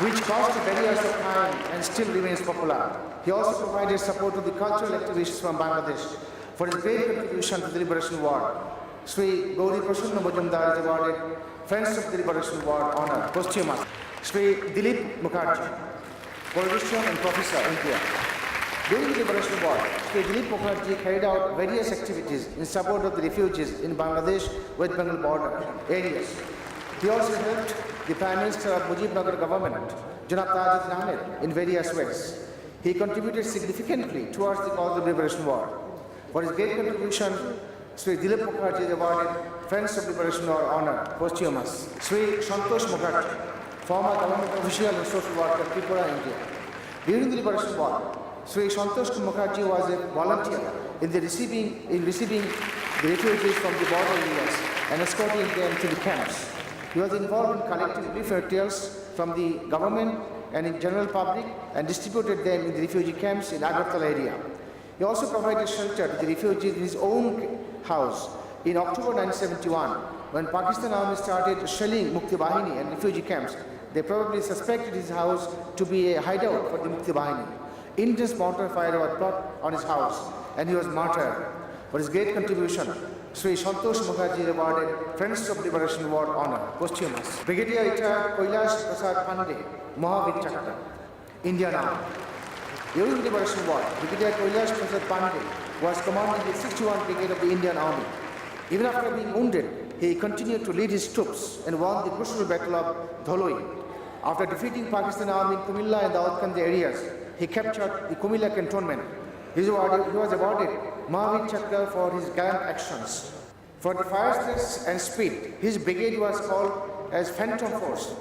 which crossed the barriers of time and still remains popular. He also provided support to the cultural activists from Bangladesh. For his great contribution to the Liberation War, Sri Gauri Prasanna Majumdar is awarded Friends of the Liberation War honor posthumous. Sri Dilip Mukherjee, politician and professor, India. During the Liberation War, Sri Dilip Mukherjee carried out various activities in support of the refugees in Bangladesh West Bengal border areas. He also helped the Prime Minister of Mujibnagar government, Janab Tajuddin Ahmed, in various ways. He contributed significantly towards the cause of the Liberation War. For his great contribution, Sri Dilip Mukherjee is awarded Friends of Liberation War honor posthumous. Sri Santosh Mukherjee, former government official and social worker, Tripura, India. During the Liberation War, Sri Santosh Mukherjee was a volunteer in receiving the refugees from the border areas and escorting them to the camps. He was involved in collecting relief materials from the government and in general public and distributed them in the refugee camps in Agartala area. He also provided shelter to the refugees in his own house in October 1971. When Pakistan Army started shelling Mukti Bahini and refugee camps, they probably suspected his house to be a hideout for the Mukti Bahini. Indians mortar fire was brought on his house and he was martyred. For his great contribution, Sri Santosh Mukherjee awarded Friends of Liberation War honor, posthumous. Brigadier retired Kailash Prasad Pandey, Mahavir Chakra, Indian Army. During the Liberation War, Brigadier Kailash Prasad Pandey was commanding the 61 Brigade of the Indian Army. Even after being wounded, he continued to lead his troops and won the crucial battle of Dholoi. After defeating Pakistan Army in Kumilla and the Outkandi areas, he captured the Kumilla cantonment. He was awarded Mahavir Chakra for his gallant actions. For the fierceness and speed, his brigade was called as Phantom Force.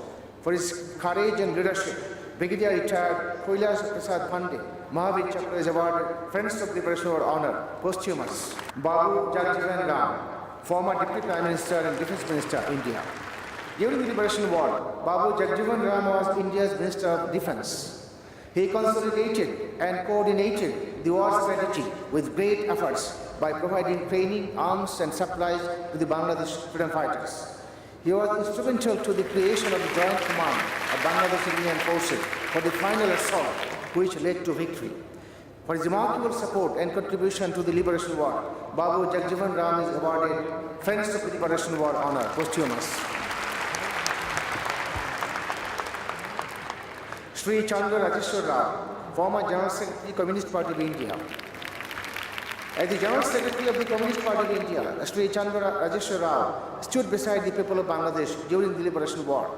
For his courage and leadership, Brigadier retired Kailash Prasad Pandey, Mahavir Chakra is awarded Friends of Liberation War honor, posthumous. Babu Jagjivan Ram, former Deputy Prime Minister and Defence Minister, India. During the Liberation War, Babu Jagjivan Ram was India's Minister of Defence. He consolidated and coordinated the war strategy with great efforts by providing training, arms and supplies to the Bangladesh freedom fighters. He was instrumental to the creation of the Joint Command of Bangladesh Indian Forces for the final assault, which led to victory. For his remarkable support and contribution to the Liberation War, Babu Jagjivan Ram is awarded Friends of the Liberation War honor, posthumous. Sri Chandra Rajeshwar Rao, former General Secretary, Communist Party of India. As the General Secretary of the Communist Party of India, Sri Chandra Rajeshwar Rao stood beside the people of Bangladesh during the Liberation War.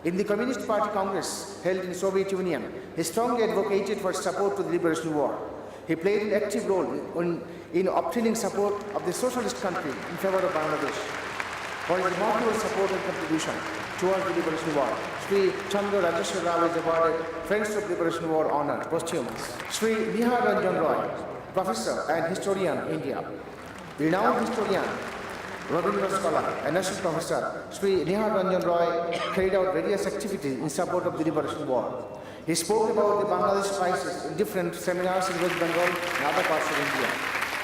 In the Communist Party Congress held in the Soviet Union, he strongly advocated for support to the Liberation War. He played an active role in obtaining support of the socialist country in favor of Bangladesh. For his remarkable support and contribution towards the Liberation War, Sri Chandra Rajeshwar Rao is awarded Friends of Liberation War honor, posthumous. Sri Nihar Ranjan Roy, Professor and Historian, India. Renowned historian, Rabindra Scholar and National Professor, Sri Nihar Ranjan Roy carried out various activities in support of the Liberation War. He spoke about the Bangladesh crisis in different seminars in West Bengal and other parts of India.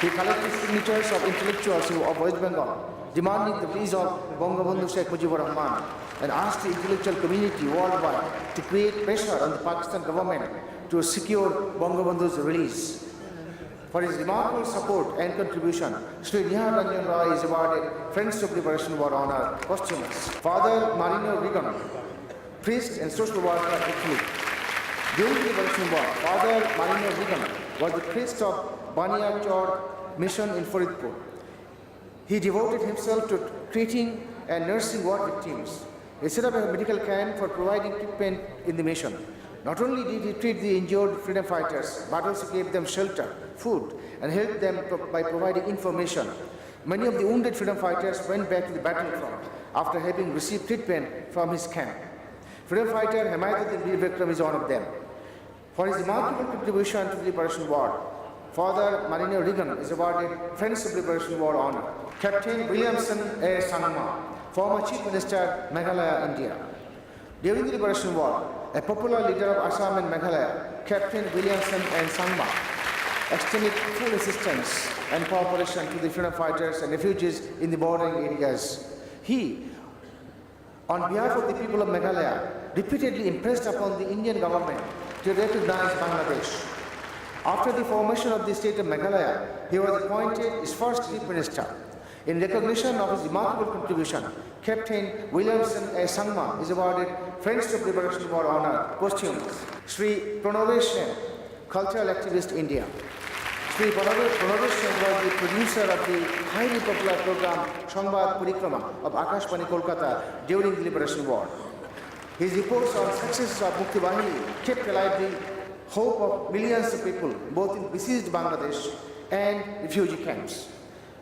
He collected signatures of intellectuals of West Bengal, demanding the release of Bangabandhu Sheikh Mujibur Rahman, and asked the intellectual community worldwide to create pressure on the Pakistan government to secure Bangabandhu's release. For his remarkable support and contribution, Sri Nihar Ranjan Roy is awarded Friends of Liberation War honor, posthumous. Father Marino Regan, priest and social worker at Italy. During the Liberation War, Father Marino Regan was the priest of Bania Chor mission in Faridpur. He devoted himself to treating and nursing war victims. He set up a medical camp for providing treatment in the mission. Not only did he treat the injured freedom fighters, but also gave them shelter, food, and helped them by providing information. Many of the wounded freedom fighters went back to the battlefront after having received treatment from his camp. Freedom fighter Himayatuddin Veer Vikram is one of them. For his remarkable contribution to the Liberation War, Father Marino Regan is awarded Friends of Liberation War honor. Captain Williamson A. Sangma, former Chief Minister, Meghalaya, India. During the Liberation War, a popular leader of Assam and Meghalaya, Captain Williamson and Sangma, extended full assistance and cooperation to the freedom fighters and refugees in the bordering areas. He, on behalf of the people of Meghalaya, repeatedly impressed upon the Indian government to recognize Bangladesh. After the formation of the state of Meghalaya, he was appointed its first Chief Minister. In recognition of his remarkable contribution, Captain Williamson A. Sangma is awarded Friends of Liberation War honor, posthumous. Sri Pranavesh Sen, cultural activist, India. Sri Pranavesh Sen was the producer of the highly popular program Shangbad Parikrama of Akashvani Kolkata during the Liberation War. His reports on successes of Mukti Bahini kept alive the hope of millions of people, both in besieged Bangladesh and refugee camps.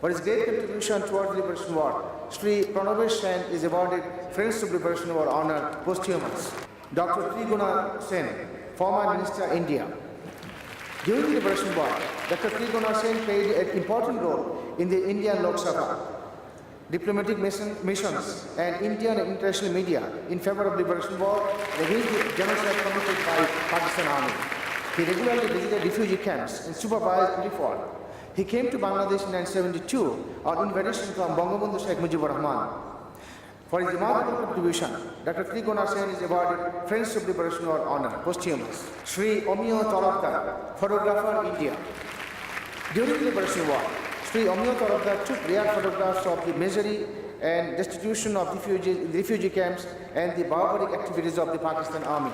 For his great contribution towards the Liberation War, Sri Pranavesh Sen is awarded Friends of Liberation War honor, posthumous. Dr. Triguna Sen, former Minister, India. During the Liberation War, Dr. Triguna Sen played an important role in the Indian Lok Sabha, diplomatic missions, and Indian and international media in favor of the Liberation War against the genocide committed by Pakistan Army. He regularly visited refugee camps and supervised reform. He came to Bangladesh in 1972 on invitation from Bangabandhu Sheikh Mujibur Rahman. For his remarkable contribution, Dr. Trigona Sen is awarded Friends of Liberation War Honor, posthumous. Sri Omiyo Tarafdar, photographer, India. During the Liberation War, Sri Omiyo Tarafdar took rare photographs of the misery and destitution of refugee camps and the barbaric activities of the Pakistan Army.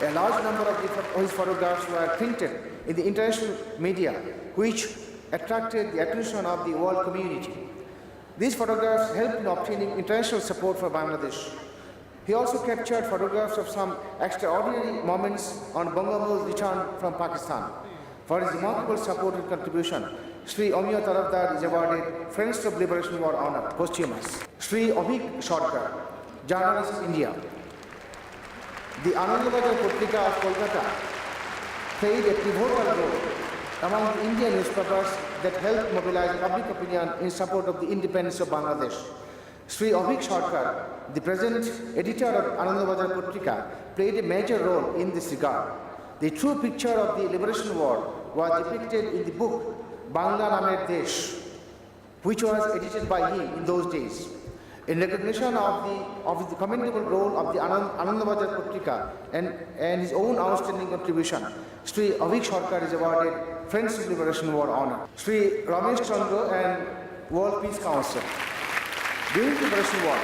A large number of his photographs were printed in the international media, which attracted the attention of the world community. These photographs helped in obtaining international support for Bangladesh. He also captured photographs of some extraordinary moments on Bangabandhu's return from Pakistan. For his remarkable support and contribution, Sri Omiyo Tarafdar is awarded Friends of Liberation War Honor, posthumous. Sri Abhik Sarkar, journalist, India. The Anandabazar Patrika of Kolkata played a pivotal role among the Indian newspapers that helped mobilize public opinion in support of the independence of Bangladesh. Sri Abhik Sarkar, the present editor of Anandabazar Patrika, played a major role in this regard. The true picture of the liberation war was depicted in the book Bangla Namer Desh, which was edited by him in those days. In recognition of the commendable role of the Anandabazar Patrika and his own outstanding contribution, Sri Abhik Sarkar is awarded Friends of Liberation War Honor. Sri Ramesh Chandra and World Peace Council. During the Liberation War,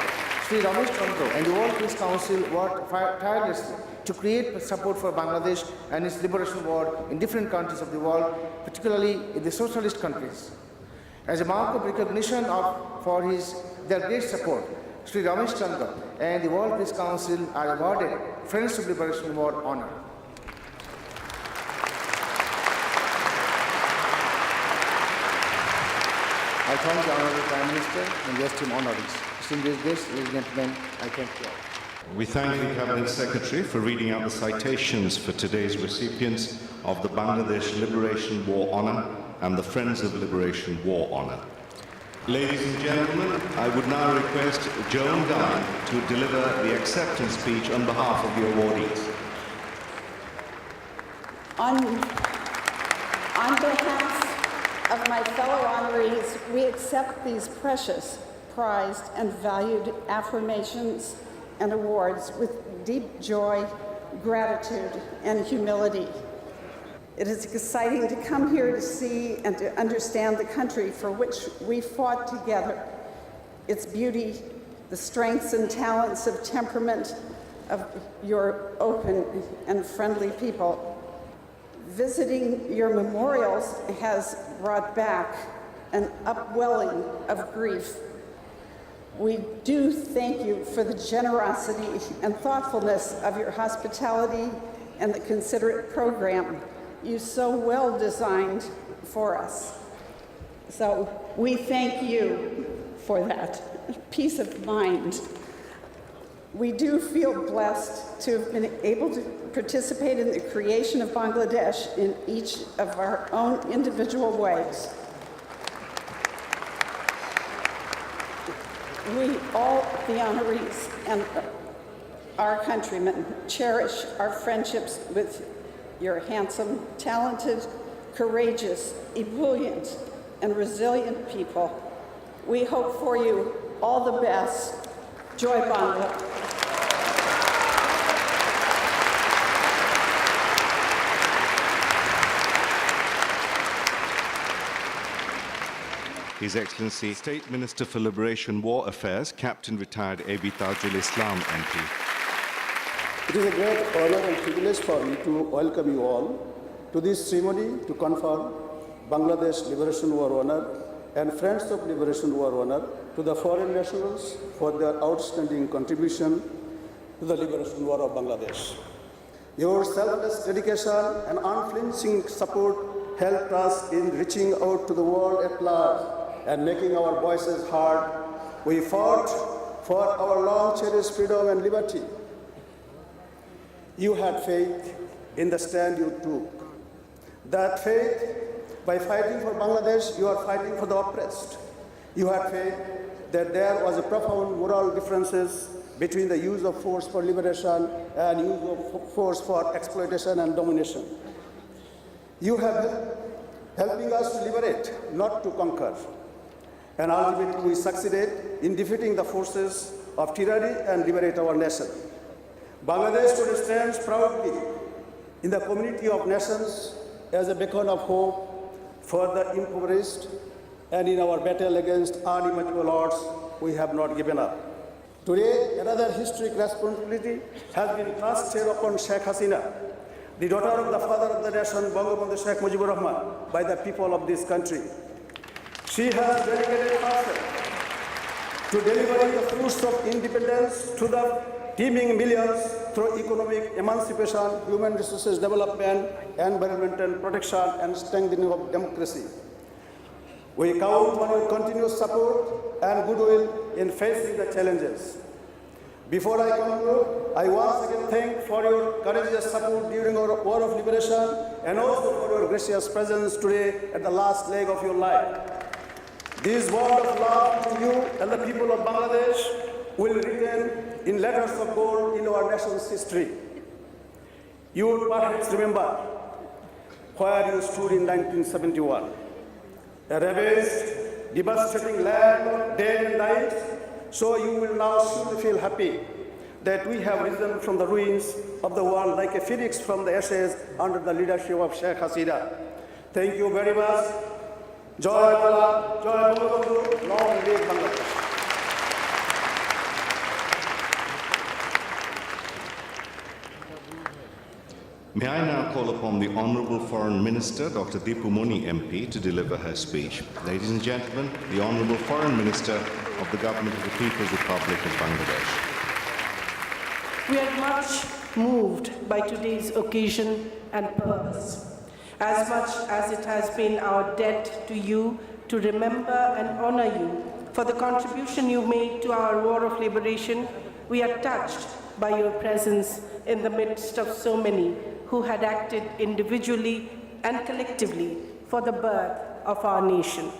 Sri Ramesh Chandra and the World Peace Council worked tirelessly to create support for Bangladesh and its liberation war in different countries of the world, particularly in the socialist countries. As a mark of recognition for their great support, Sri Ramesh Chandra and the World Peace Council are awarded Friends of Liberation War Honor. I thank the Honorable Prime Minister and the esteemed honorees. Distinguished guests, ladies and gentlemen, I thank you all. We thank the Cabinet Secretary for reading out the citations for today's recipients of the Bangladesh Liberation War Honor and the Friends of Liberation War Honor. Ladies and gentlemen, I would now request Joan Dye to deliver the acceptance speech on behalf of the awardees. On behalf of my fellow honorees, we accept these precious, prized, and valued affirmations and awards with deep joy, gratitude, and humility. It is exciting to come here to see and to understand the country for which we fought together, its beauty, the strengths and talents of temperament of your open and friendly people. Visiting your memorials has brought back an upwelling of grief. We do thank you for the generosity and thoughtfulness of your hospitality and the considerate program you so well designed for us. So we thank you for that peace of mind. We do feel blessed to have been able to participate in the creation of Bangladesh in each of our own individual ways. We, all the honorees and our countrymen, cherish our friendships with your handsome, talented, courageous, ebullient, and resilient people. We hope for you all the best. Joy Bangla. His Excellency State Minister for Liberation War Affairs, Captain Retired A.B. Tajul Islam, MP. It is a great honor and privilege for me to welcome you all to this ceremony to confer Bangladesh Liberation War Honor and Friends of Liberation War Honor to the foreign nationals for their outstanding contribution to the liberation war of Bangladesh. Your selfless dedication and unflinching support helped us in reaching out to the world at large and making our voices heard. We fought for our long-cherished freedom and liberty. You had faith in the stand you took. That faith, by fighting for Bangladesh, you are fighting for the oppressed. You had faith that there was a profound moral differences between the use of force for liberation and use of force for exploitation and domination. You have helping us to liberate, not to conquer. And ultimately we succeeded in defeating the forces of tyranny and liberate our nation. Bangladesh today stands proudly in the community of nations as a beacon of hope for the impoverished, and in our battle against unimaginable odds, we have not given up. Today, another historic responsibility has been trusted upon Sheikh Hasina, the daughter of the father of the nation, Bangabandhu Sheikh Mujibur Rahman, by the people of this country. She has dedicated herself to delivering the fruits of independence to the teeming millions through economic emancipation, human resources development, environmental protection, and strengthening of democracy. We count on your continuous support and goodwill in facing the challenges. Before I conclude, I once again thank for your courageous support during our War of Liberation and also for your gracious presence today at the last leg of your life. This bond of love to you and the people of Bangladesh will retain in letters of gold in our nation's history. You will perhaps remember where you stood in 1971. A ravaged, devastating land of dead and dying, so you will now surely feel happy that we have risen from the ruins of the world like a phoenix from the ashes under the leadership of Sheikh Hasina. Thank you very much. Joy Bangla, Joy Bangabandhu, long live Bangladesh. May I now call upon the Honourable Foreign Minister, Dr. Deepu Moni MP, to deliver her speech. Ladies and gentlemen, the Honourable Foreign Minister of the Government of the People's Republic of Bangladesh. We are much moved by today's occasion and purpose, as much as it has been our debt to you to remember and honour you for the contribution you made to our War of Liberation. We are touched by your presence in the midst of so many who had acted individually and collectively for the birth of our nation.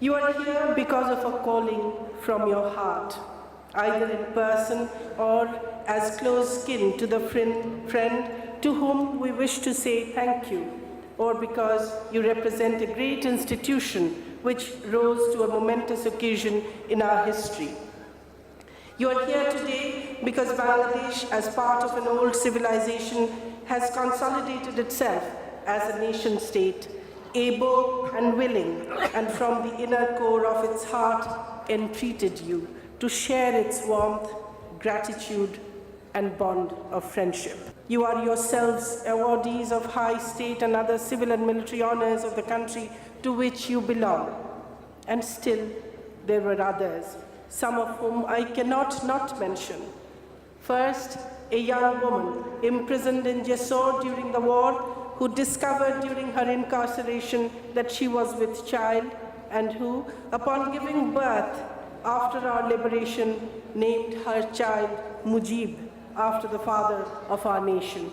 You are here because of a calling from your heart, either in person or as close kin to the friend to whom we wish to say thank you, or because you represent a great institution which rose to a momentous occasion in our history. You are here today because Bangladesh, as part of an old civilization, has consolidated itself as a nation-state, able and willing, and from the inner core of its heart, entreated you to share its warmth, gratitude, and bond of friendship. You are yourselves awardees of high state and other civil and military honors of the country to which you belong. And still, there were others, some of whom I cannot not mention. First, a young woman imprisoned in Jessore during the war, who discovered during her incarceration that she was with child, and who, upon giving birth after our liberation, named her child Mujib, after the father of our nation.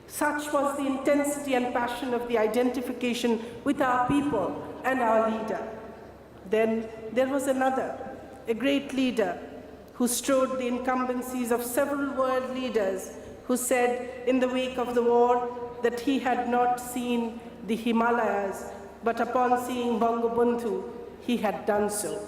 Such was the intensity and passion of the identification with our people and our leader. Then there was another, a great leader who strode the incumbencies of several world leaders, who said in the wake of the war that he had not seen the Himalayas, but upon seeing Bangabandhu, he had done so.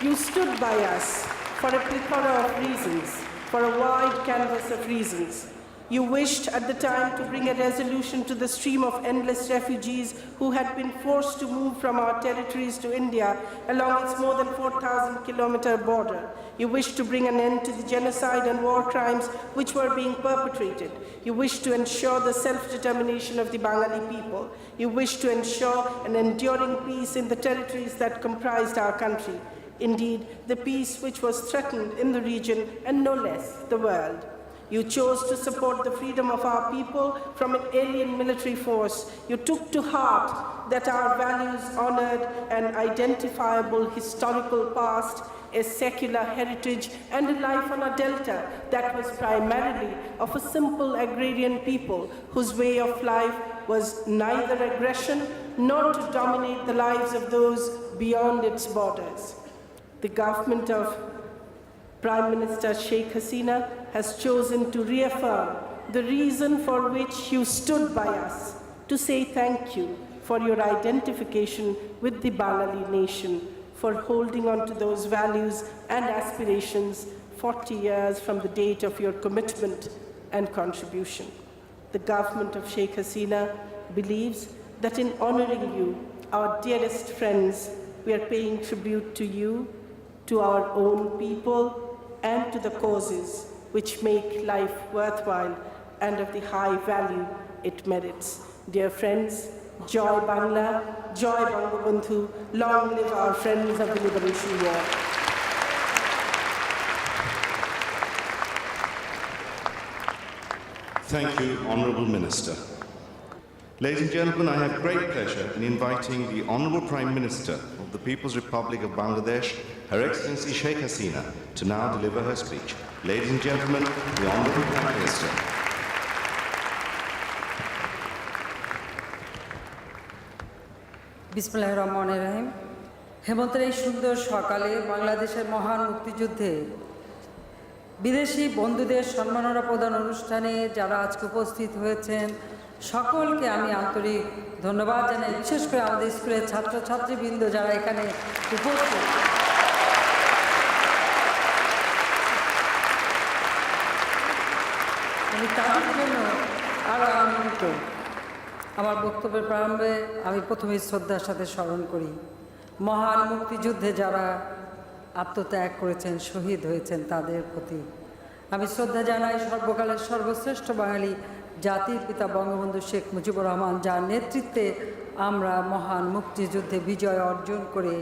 You stood by us for a plethora of reasons, for a wide canvas of reasons. You wished at the time to bring a resolution to the stream of endless refugees who had been forced to move from our territories to India along its more than 4,000-kilometer border. You wished to bring an end to the genocide and war crimes which were being perpetrated. You wished to ensure the self-determination of the Bengali people. You wished to ensure an enduring peace in the territories that comprised our country. Indeed, the peace which was threatened in the region and no less the world. You chose to support the freedom of our people from an alien military force. You took to heart that our values honored an identifiable historical past, a secular heritage, and a life on a delta that was primarily of a simple agrarian people whose way of life was neither aggression nor to dominate the lives of those beyond its borders. The government of Prime Minister Sheikh Hasina has chosen to reaffirm the reason for which you stood by us, to say thank you for your identification with the Bangali nation, for holding on to those values and aspirations 40 years from the date of your commitment and contribution. The government of Sheikh Hasina believes that in honoring you, our dearest friends, we are paying tribute to you, to our own people, and to the causes which make life worthwhile and of the high value it merits. Dear friends, Joy Bangla, Joy Bangabandhu, long live our friends of the Liberation War. Thank you, Honourable Minister. Ladies and gentlemen, I have great pleasure in inviting the Honourable Prime Minister of the People's Republic of Bangladesh, Her Excellency Sheikh Hasina, to now deliver her speech. Ladies and gentlemen, the Honourable Prime Minister. বিসমিল্লাহির রহমানির রহিম। হেমন্তের এই সুন্দর সকালে বাংলাদেশের মহান মুক্তিযুদ্ধে বিদেশি বন্ধুদের সম্মাননা প্রদান অনুষ্ঠানে যারা আজকে উপস্থিত হয়েছেন সকলকে আমি আন্তরিক ধন্যবাদ জানাই, বিশেষ করে আমাদের স্কুলের ছাত্রছাত্রীবৃন্দ যারা এখানে উপস্থিত। আমি তাদের জন্য আরও আনন্দিত। আমার বক্তব্যের প্রারম্ভে আমি প্রথমেই শ্রদ্ধার সাথে স্মরণ করি মহান মুক্তিযুদ্ধে যারা আত্মত্যাগ করেছেন, শহীদ হয়েছেন, তাদের প্রতি আমি শ্রদ্ধা জানাই। সর্বকালের সর্বশ্রেষ্ঠ বাঙালি জাতির পিতা বঙ্গবন্ধু শেখ মুজিবুর রহমান, যার নেতৃত্বে আমরা মহান মুক্তিযুদ্ধে বিজয় অর্জন করে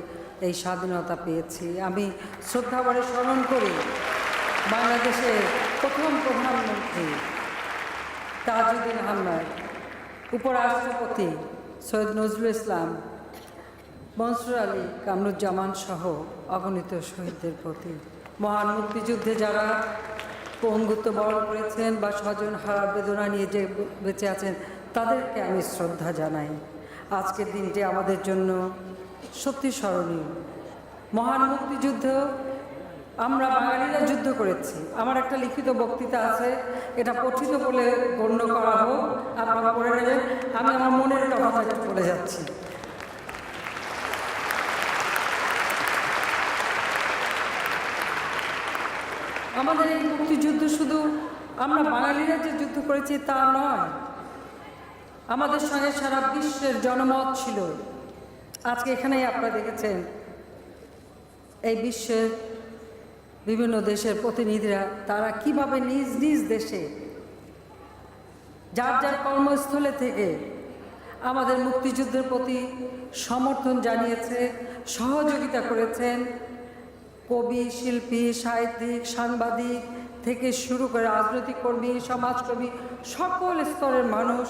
এই স্বাধীনতা পেয়েছি। আমি শ্রদ্ধাভরে স্মরণ করি বাংলাদেশের প্রথম প্রধানমন্ত্রী তাজউদ্দিন আহমেদ, উপরাষ্ট্রপতি সৈয়দ নজরুল ইসলাম, মনসুর আলী, কামরুজ্জামান সহ অগণিত শহীদদের প্রতি। মহান মুক্তিযুদ্ধে যারা পঙ্গুত্ব বরণ করেছেন বা স্বজন হারার বেদনা নিয়ে যে বেঁচে আছেন তাদেরকে আমি শ্রদ্ধা জানাই। আজকের দিনটি আমাদের জন্য সত্যি স্মরণীয়। মহান মুক্তিযুদ্ধ আমরা বাঙালিরা যুদ্ধ করেছি। আমার একটা লিখিত বক্তৃতা আছে, এটা পঠিত বলে গণ্য করা হোক, আপনারা পড়ে নেবেন। আমি আমার মনের কথা একটু পড়ে যাচ্ছি। আমাদের এই মুক্তিযুদ্ধ শুধু আমরা বাঙালিরা যে যুদ্ধ করেছি তা নয়, আমাদের সঙ্গে সারা বিশ্বের জনমত ছিল। আজকে এখানেই আপনারা দেখেছেন এই বিশ্বের বিভিন্ন দেশের প্রতিনিধিরা তারা কিভাবে নিজ নিজ দেশে যার যার কর্মস্থলে থেকে আমাদের মুক্তিযুদ্ধের প্রতি সমর্থন জানিয়েছে, সহযোগিতা করেছেন। কবি, শিল্পী, সাহিত্যিক, সাংবাদিক থেকে শুরু করে রাজনৈতিক কর্মী, সমাজকর্মী, সকল স্তরের মানুষ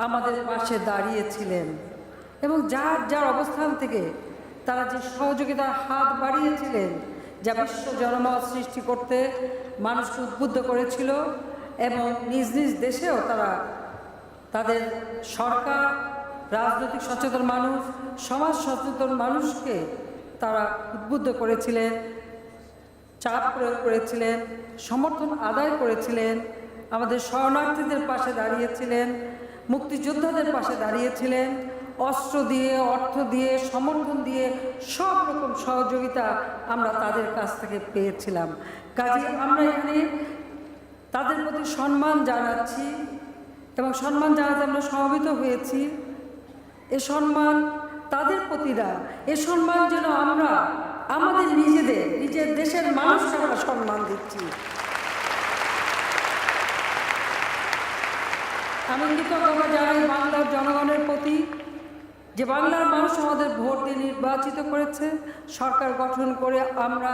আমাদের পাশে দাঁড়িয়েছিলেন এবং যার যার অবস্থান থেকে তারা যে সহযোগিতার হাত বাড়িয়েছিলেন, যা বিশ্ব জনমত সৃষ্টি করতে মানুষকে উদ্বুদ্ধ করেছিল এবং নিজ নিজ দেশেও তারা তাদের সরকার, রাজনৈতিক সচেতন মানুষ, সমাজ সচেতন মানুষকে তারা উদ্বুদ্ধ করেছিলেন, চাপ প্রয়োগ করেছিলেন, সমর্থন আদায় করেছিলেন, আমাদের শরণার্থীদের পাশে দাঁড়িয়েছিলেন, মুক্তিযোদ্ধাদের পাশে দাঁড়িয়েছিলেন, অস্ত্র দিয়ে, অর্থ দিয়ে, সমর্থন দিয়ে সব রকম সহযোগিতা আমরা তাদের কাছ থেকে পেয়েছিলাম। কাজে আমরা এখানে তাদের প্রতি সম্মান জানাচ্ছি এবং সম্মান জানাতে আমরা সমবেত হয়েছি। এ সম্মান তাদের প্রতি না, এ সম্মান যেন আমরা আমাদের নিজের দেশের মানুষকে আমরা সম্মান দিচ্ছি। আমি কৃতজ্ঞতা জানাই বাংলার জনগণের প্রতি যে বাংলার মানুষ আমাদের ভোট দিয়ে নির্বাচিত করেছে, সরকার গঠন করে আমরা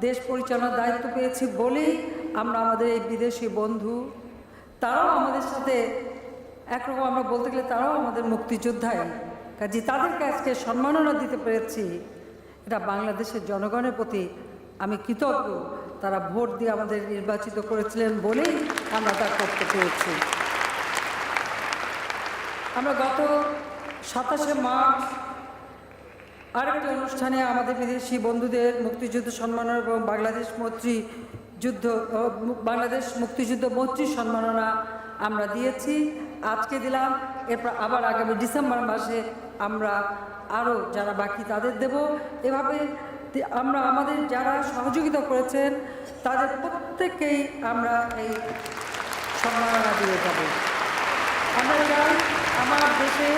দেশ পরিচালনার দায়িত্ব পেয়েছি বলেই আমরা আমাদের এই বিদেশি বন্ধু তারাও আমাদের সাথে একরকম আমরা বলতে গেলে তারাও আমাদের মুক্তিযোদ্ধাই। কাজে তাদেরকে আজকে সম্মাননা দিতে পেরেছি, এটা বাংলাদেশের জনগণের প্রতি আমি কৃতজ্ঞ। তারা ভোট দিয়ে আমাদের নির্বাচিত করেছিলেন বলেই আমরা তা করতে পেরেছি। আমরা গত 27শে মার্চ আরেকটি অনুষ্ঠানে আমাদের বিদেশি বন্ধুদের মুক্তিযুদ্ধ সম্মাননা এবং বাংলাদেশ মৈত্রী বাংলাদেশ মুক্তিযুদ্ধ মৈত্রী সম্মাননা আমরা দিয়েছি, আজকে দিলাম, এরপর আবার আগামী ডিসেম্বর মাসে আমরা আরও যারা বাকি তাদের দেব। এভাবে আমরা আমাদের যারা সহযোগিতা করেছেন তাদের প্রত্যেককেই আমরা এই সম্মাননা দিয়ে যাব। আমরা চাই আমার দেশে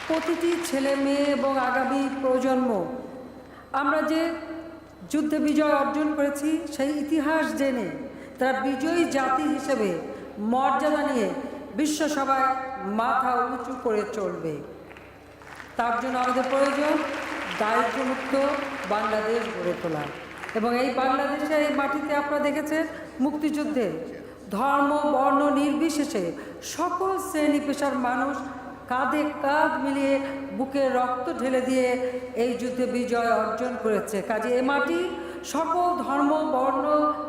প্রতিটি ছেলে মেয়ে এবং আগামী প্রজন্ম আমরা যে যুদ্ধে বিজয় অর্জন করেছি সেই ইতিহাস জেনে তারা বিজয়ী জাতি হিসেবে মর্যাদা নিয়ে বিশ্বসভায় মাথা উঁচু করে চলবে। তার জন্য আমাদের প্রয়োজন দারিদ্র্যমুক্ত বাংলাদেশ গড়ে তোলা। এবং এই বাংলাদেশের এই মাটিতে আপনারা দেখেছেন মুক্তিযুদ্ধে ধর্ম বর্ণ নির্বিশেষে সকল শ্রেণী পেশার মানুষ কাঁধে কাঁধ মিলিয়ে বুকে রক্ত ঢেলে দিয়ে এই যুদ্ধে বিজয় অর্জন করেছে। কাজে এ মাটি সকল ধর্ম বর্ণ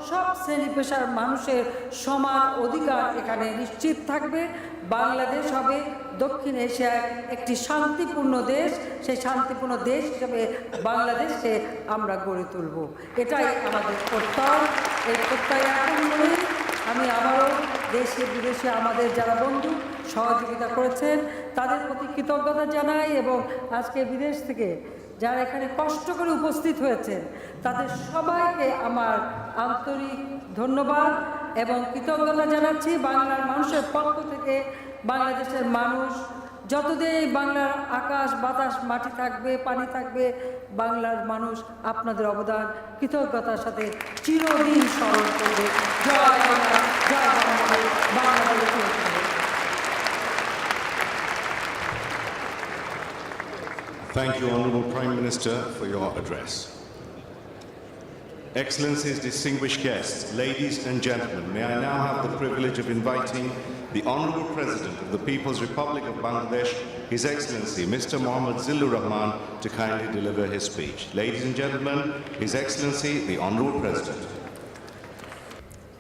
সব শ্রেণী পেশার মানুষের সমান অধিকার এখানে নিশ্চিত থাকবে। বাংলাদেশ হবে দক্ষিণ এশিয়ার একটি শান্তিপূর্ণ দেশ, সেই শান্তিপূর্ণ দেশ হিসেবে বাংলাদেশকে আমরা গড়ে তুলব, এটাই আমাদের প্রত্যয়। এই প্রত্যয় এখন বলে আমি আবারও দেশে বিদেশে আমাদের যারা বন্ধু সহযোগিতা করেছেন তাদের প্রতি কৃতজ্ঞতা জানাই এবং আজকে বিদেশ থেকে যারা এখানে কষ্ট করে উপস্থিত হয়েছেন তাদের সবাইকে আমার আন্তরিক ধন্যবাদ এবং কৃতজ্ঞতা জানাচ্ছি। বাংলার মানুষের পক্ষ থেকে বাংলাদেশের মানুষ যতদিন এই বাংলার আকাশ বাতাস মাটি থাকবে পানি থাকবে বাংলার মানুষ আপনাদের অবদান কৃতজ্ঞতার সাথে চিরদিন স্মরণ করবে। জয় বাংলা, জয় Bangla, Bangladesh. Thank you, Honourable Prime Minister, for your address. Excellencies, distinguished guests, ladies and gentlemen, may I now have the privilege of inviting the Honourable President of the People's Republic of Bangladesh, His Excellency Mr. Mohammad Zillur Rahman, to kindly deliver his speech. Ladies and gentlemen, His Excellency, the Honourable President.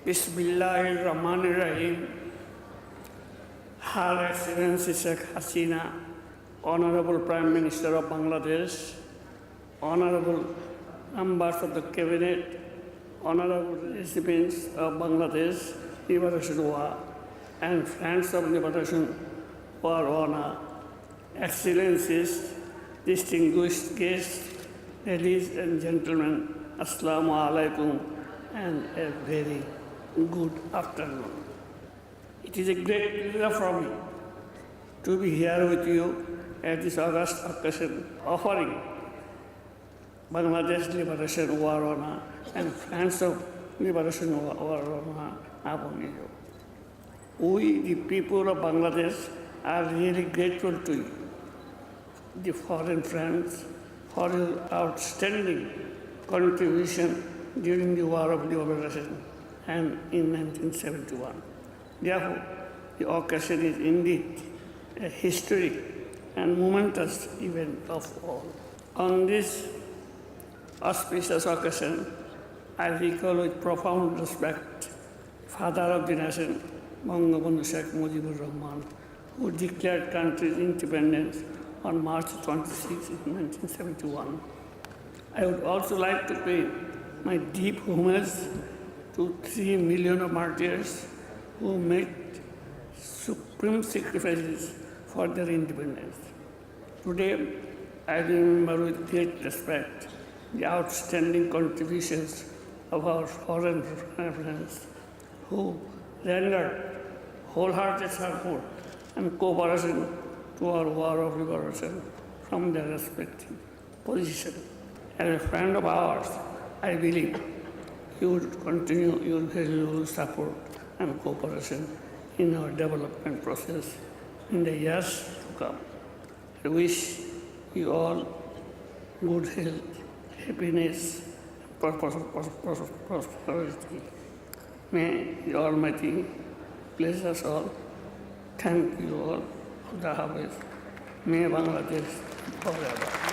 Bismillahirrahmanirrahim. Her Excellency Sheikh Hasina, Honourable Prime Minister of Bangladesh, Honourable members of the Cabinet, Honourable recipients of Bangladesh Liberation War, and friends of Liberation War Honor, Excellencies, distinguished guests, ladies and gentlemen, Assalamu alaikum and a very good afternoon. It is a great pleasure for me to be here with you at this august occasion, offering Bangladesh Liberation War Honor and friends of Liberation War Honor upon you. We, the people of Bangladesh, are really grateful to you, the foreign friends, for your outstanding contribution during the War of Liberation and in 1971. Therefore, the occasion is indeed a historic and momentous event of all. On this auspicious occasion, I recall with profound respect Father of the Nation, Bangabandhu Sheikh Mujibur Rahman, who declared country's independence on March 26, 1971. I would also like to pay my deep homage to 3 million of martyrs who made supreme sacrifices for their independence. Today, I remember with great respect the outstanding contributions of our foreign friends who rendered wholehearted support and cooperation to our war of liberation from their respective positions. As a friend of ours, I believe you would continue your valuable support and cooperation in our development process in the years to come. I wish you all good health, happiness, prosperity. May the Almighty bless us all. Thank you all. Khuda Hafiz. May Bangladesh forever.